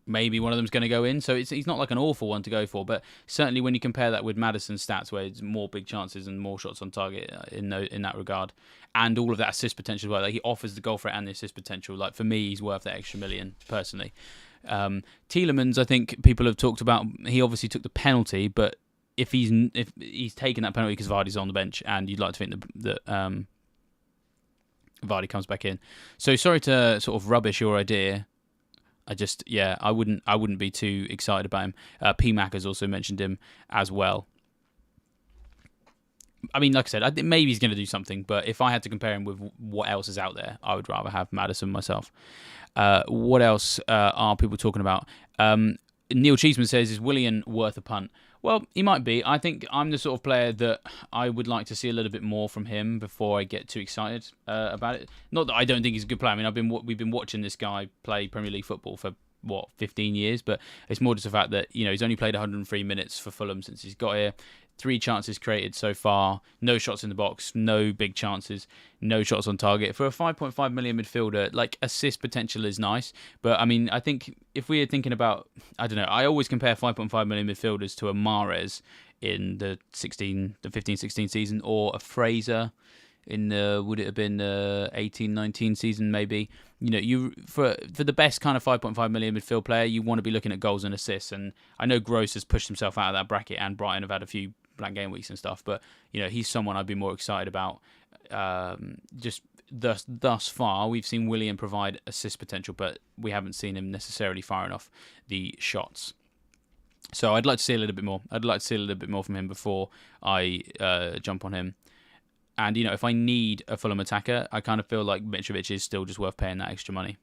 [SPEAKER 1] maybe one of them's going to go in. So he's not like an awful one to go for, but certainly when you compare that with Maddison's stats, where it's more big chances and more shots on target in that regard, and all of that assist potential as well, like, he offers the goal threat and the assist potential. Like, for me, he's worth that extra million personally. Tielemans, I think people have talked about. He obviously took the penalty, but if he's taken that penalty because Vardy's on the bench, and you'd like to think that Vardy comes back in. So sorry to sort of rubbish your idea. I wouldn't be too excited about him. PMAC has also mentioned him as well. I mean, like I said, I think maybe he's going to do something, but if I had to compare him with what else is out there, I would rather have Maddison myself. What else are people talking about? Neil Cheeseman says, is Willian worth a punt? Well, he might be. I think I'm the sort of player that I would like to see a little bit more from him before I get too excited about it. Not that I don't think he's a good player. I mean, we've been watching this guy play Premier League football for 15 years, but it's more just the fact that, you know, he's only played 103 minutes for Fulham since he's got here. 3 chances created so far, no shots in the box, no big chances, no shots on target. For a 5.5 million midfielder, like, assist potential is nice, but I mean, I think if we're thinking about, I don't know, I always compare 5.5 million midfielders to a Mahrez in the 15-16 season, or a Fraser in the, would it have been the 18-19 season maybe. You know, for the best kind of 5.5 million midfield player, you want to be looking at goals and assists, and I know Gross has pushed himself out of that bracket, and Brighton have had a few blank game weeks and stuff, but, you know, he's someone I'd be more excited about. Just thus far, we've seen Willian provide assist potential, but we haven't seen him necessarily fire enough the shots. So I'd like to see a little bit more. I'd like to see a little bit more from him before I jump on him. And, you know, if I need a Fulham attacker, I kind of feel like Mitrovic is still just worth paying that extra money.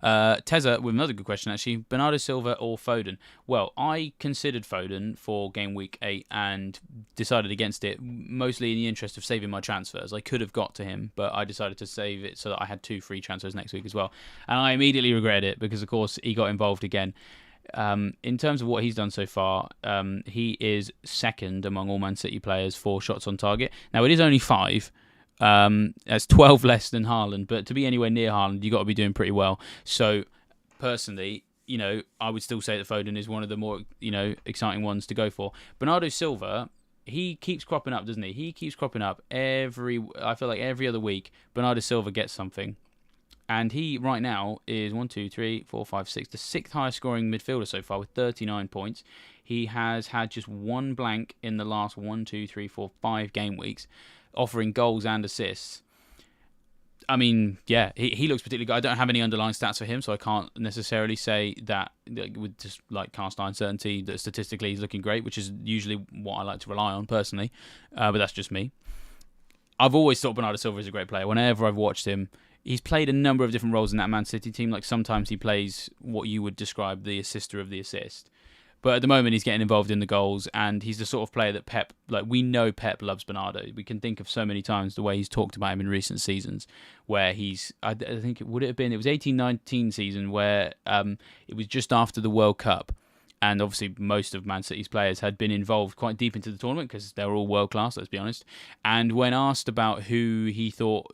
[SPEAKER 1] Teza with another good question, actually. Bernardo, Silva or Foden? Well, I considered Foden for Gameweek 8 and decided against it, mostly in the interest of saving my transfers. I could have got to him, but I decided to save it so that I had 2 free transfers next week as well. And I immediately regretted it because, of course, he got involved again. In terms of what he's done so far, he is second among all Man City players for shots on target. Now, it is only 5. That's 12 less than Haaland, but to be anywhere near Haaland, you've got to be doing pretty well. So, personally, I would still say that Foden is one of the more, exciting ones to go for. Bernardo Silva, he keeps cropping up, doesn't he? He keeps cropping up I feel like every other week, Bernardo Silva gets something. And he, right now, is 1, 2, 3, 4, 5, 6, the sixth highest scoring midfielder so far with 39 points. He has had just one blank in the last 1, 2, 3, 4, 5 game weeks, offering goals and assists. I mean, yeah, he looks particularly good. I don't have any underlying stats for him, so I can't necessarily say that with just like cast iron certainty that statistically he's looking great, which is usually what I like to rely on personally. But that's just me. I've always thought Bernardo Silva is a great player. Whenever I've watched him, he's played a number of different roles in that Man City team. Like sometimes he plays what you would describe the assister of the assist. But at the moment, he's getting involved in the goals, and he's the sort of player that Pep, we know Pep loves Bernardo. We can think of so many times the way he's talked about him in recent seasons, where I think, it was 18-19 season, where it was just after the World Cup, and obviously most of Man City's players had been involved quite deep into the tournament because they're all world class, let's be honest. And when asked about who he thought,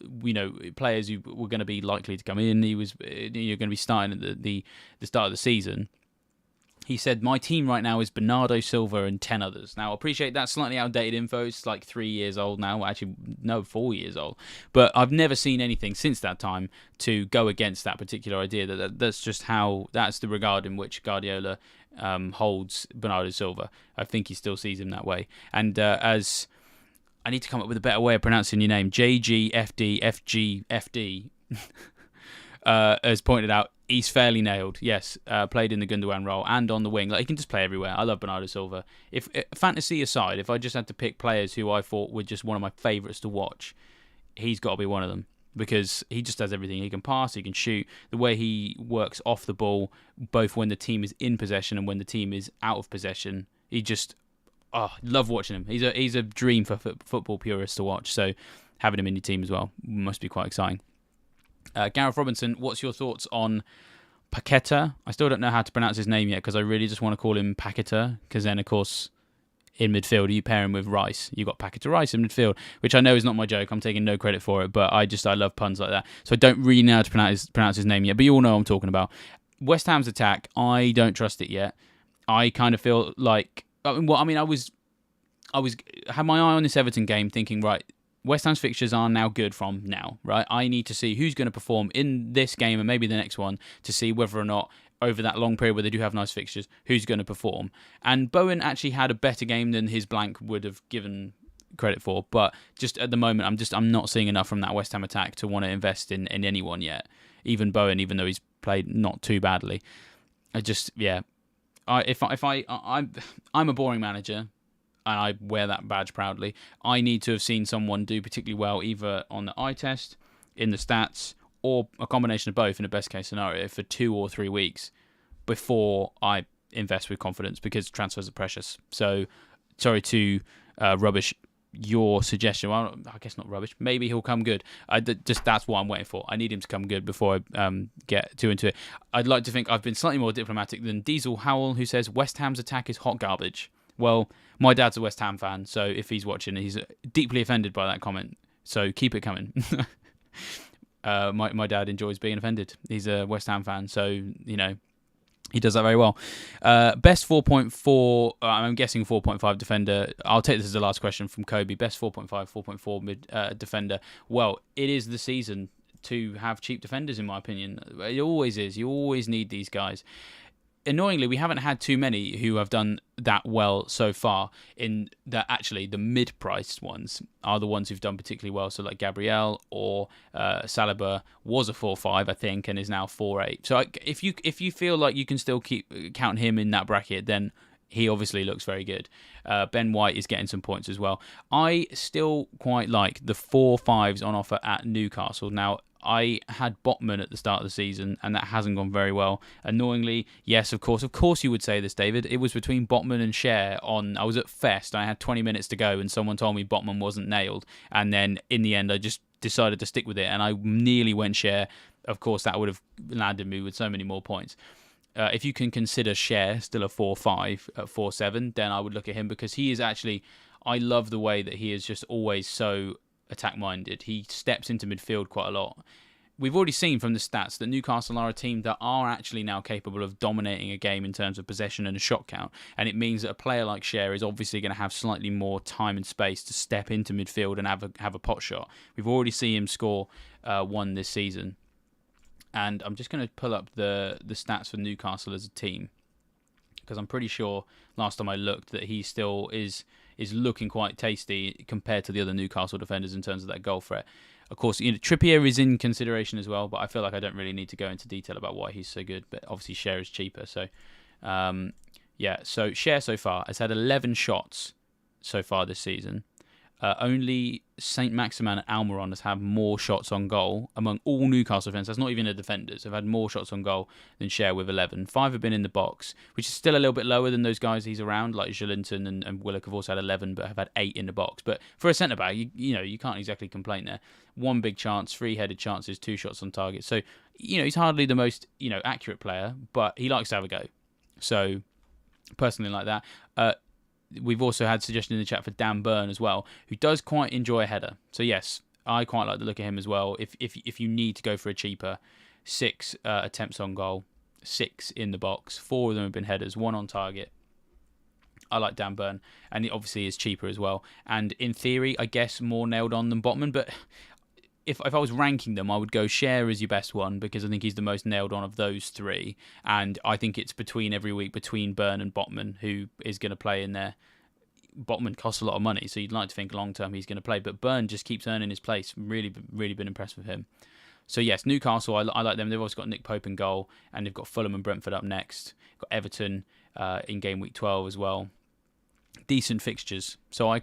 [SPEAKER 1] players who were going to be likely to come in, you're going to be starting at the start of the season. He said, my team right now is Bernardo Silva and 10 others. Now, I appreciate that's slightly outdated info. It's like 3 years old now. Actually, no, 4 years old. But I've never seen anything since that time to go against that particular idea. That's the regard in which Guardiola holds Bernardo Silva. I think he still sees him that way. And as I need to come up with a better way of pronouncing your name, JGFD, as pointed out, he's fairly nailed. Yes, played in the Gundogan role and on the wing. He can just play everywhere. I love Bernardo Silva. If fantasy aside, if I just had to pick players who I thought were just one of my favourites to watch, he's got to be one of them because he just does everything. He can pass, he can shoot. The way he works off the ball, both when the team is in possession and when the team is out of possession, love watching him. He's a dream for football purists to watch. So having him in your team as well must be quite exciting. Gareth Robinson, what's your thoughts on Paqueta? I still don't know how to pronounce his name yet because I really just want to call him Paqueta because then, of course, in midfield, you pair him with Rice. You got Paqueta Rice in midfield, which I know is not my joke. I'm taking no credit for it, but I love puns like that. So I don't really know how to pronounce his name yet, but you all know what I'm talking about. West Ham's attack, I don't trust it yet. I kind of feel like, I had my eye on this Everton game thinking, right, West Ham's fixtures are now good from now, right? I need to see who's going to perform in this game and maybe the next one to see whether or not over that long period where they do have nice fixtures, who's going to perform. And Bowen actually had a better game than his blank would have given credit for, but just at the moment, I'm not seeing enough from that West Ham attack to want to invest in anyone yet. Even Bowen, even though he's played not too badly. I'm a boring manager. And I wear that badge proudly. I need to have seen someone do particularly well either on the eye test, in the stats, or a combination of both in a best case scenario for 2 or 3 weeks before I invest with confidence because transfers are precious. So, sorry to rubbish your suggestion. Well, I guess not rubbish. Maybe he'll come good. That's what I'm waiting for. I need him to come good before I get too into it. I'd like to think I've been slightly more diplomatic than Diesel Howell, who says West Ham's attack is hot garbage. Well, my dad's a West Ham fan, so if he's watching, he's deeply offended by that comment. So keep it coming. My dad enjoys being offended. He's a West Ham fan, so, he does that very well. Best 4.4, I'm guessing 4.5 defender. I'll take this as the last question from Kobe. Best 4.5, 4.4 mid defender. Well, it is the season to have cheap defenders, in my opinion. It always is. You always need these guys. Annoyingly, we haven't had too many who have done that well so far. In that, actually, the mid-priced ones are the ones who've done particularly well. So, like Gabriel or Saliba was a 4.5, I think, and is now 4.8. So, if you feel like you can still count him in that bracket, then he obviously looks very good. Ben White is getting some points as well. I still quite like the 4.5s on offer at Newcastle. Now, I had Botman at the start of the season, and that hasn't gone very well. Annoyingly, yes, of course you would say this, David. It was between Botman and Cher I was at Fest, I had 20 minutes to go, and someone told me Botman wasn't nailed. And then, in the end, I just decided to stick with it, and I nearly went Cher. Of course, that would have landed me with so many more points. If you can consider Cher still a 4.5 at 4.7, then I would look at him, because he is actually... I love the way that he is just always so attack-minded. He steps into midfield quite a lot. we've already seen from the stats that Newcastle are a team that are actually now capable of dominating a game in terms of possession and a shot count. And it means that a player like Cher is obviously going to have slightly more time and space to step into midfield and have a pot shot. We've already seen him score one this season. And I'm just going to pull up the stats for Newcastle as a team, because I'm pretty sure last time I looked that he still is looking quite tasty compared to the other Newcastle defenders in terms of that goal threat. Of course, Trippier is in consideration as well, but I feel like I don't really need to go into detail about why he's so good. But obviously, Cher is cheaper. So, so Cher so far has had 11 shots so far this season. Only Saint Maximin and Almiron has had more shots on goal among all Newcastle defenders. That's not even the defenders. Have had more shots on goal than Cher with 11. 5 have been in the box, which is still a little bit lower than those guys he's around, like Joelinton and Willock have also had 11, but have had 8 in the box. But for a centre-back, you can't exactly complain there. 1 big chance, 3 headed chances, 2 shots on target. So, he's hardly the most, accurate player, but he likes to have a go. So, personally like that. We've also had suggestion in the chat for Dan Burn as well, who does quite enjoy a header. So yes, I quite like the look at him as well. If you need to go for a cheaper, 6 attempts on goal, 6 in the box, 4 of them have been headers, 1 on target. I like Dan Burn, and he obviously is cheaper as well. And in theory, I guess more nailed on than Botman, but if I was ranking them, I would go Cher as your best one, because I think he's the most nailed on of those 3. And I think it's every week between Burn and Botman, who is going to play in there. Botman costs a lot of money, so you'd like to think long term he's going to play. But Burn just keeps earning his place. Really been impressed with him. So yes, Newcastle, I like them. They've also got Nick Pope in goal, and they've got Fulham and Brentford up next. Got Everton in game week 12 as well. Decent fixtures. So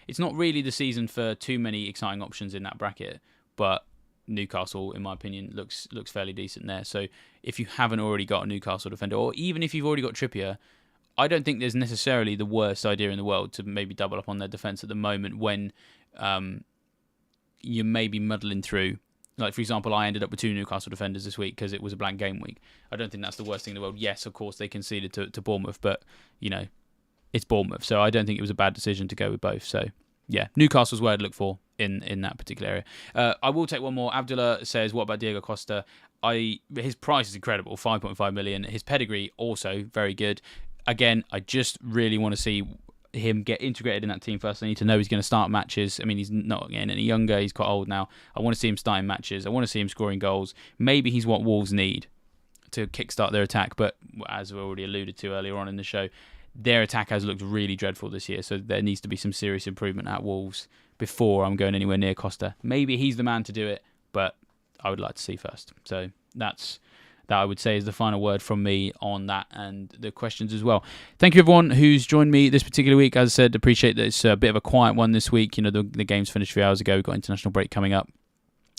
[SPEAKER 1] it's not really the season for too many exciting options in that bracket, but Newcastle, in my opinion, looks fairly decent there. So if you haven't already got a Newcastle defender, or even if you've already got Trippier, I don't think there's necessarily the worst idea in the world to maybe double up on their defence at the moment when you may be muddling through. Like, for example, I ended up with 2 Newcastle defenders this week because it was a blank game week. I don't think that's the worst thing in the world. Yes, of course, they conceded to Bournemouth, but, it's Bournemouth. So I don't think it was a bad decision to go with both. So, yeah, Newcastle's where I'd look for in that particular area. I will take one more. Abdullah says, what about Diego Costa? His price is incredible, 5.5 million. His pedigree also very good. Again, I just really want to see him get integrated in that team first. I need to know he's going to start matches. I mean, he's not getting any younger. He's quite old now. I want to see him starting matches. I want to see him scoring goals. Maybe he's what Wolves need to kickstart their attack. But as we already alluded to earlier on in the show, their attack has looked really dreadful this year. So there needs to be some serious improvement at Wolves before I'm going anywhere near Costa. Maybe he's the man to do it, but I would like to see first. So that I would say is the final word from me on that and the questions as well. Thank you everyone who's joined me this particular week. As I said, appreciate that it's a bit of a quiet one this week. The game's finished a few hours ago. We've got international break coming up.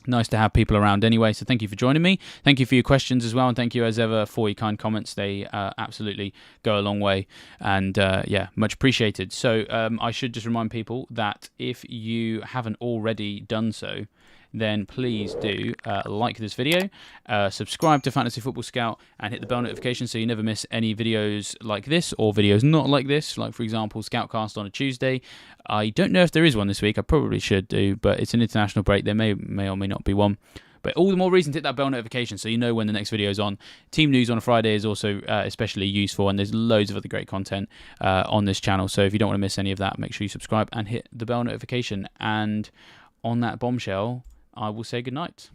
[SPEAKER 1] Nice to have people around anyway, so thank you for joining me. Thank you for your questions as well, and thank you as ever for your kind comments. They absolutely go a long way, and much appreciated. So I should just remind people that if you haven't already done so, then please do like this video, subscribe to Fantasy Football Scout, and hit the bell notification so you never miss any videos like this or videos not like this, like for example Scoutcast on a Tuesday. I don't know if there is one this week. I probably should do, but it's an international break. There may or may not be one. But all the more reason to hit that bell notification so you know when the next video is on. Team news on a Friday is also especially useful, and there's loads of other great content on this channel. So if you don't want to miss any of that, make sure you subscribe and hit the bell notification. And on that bombshell, I will say goodnight.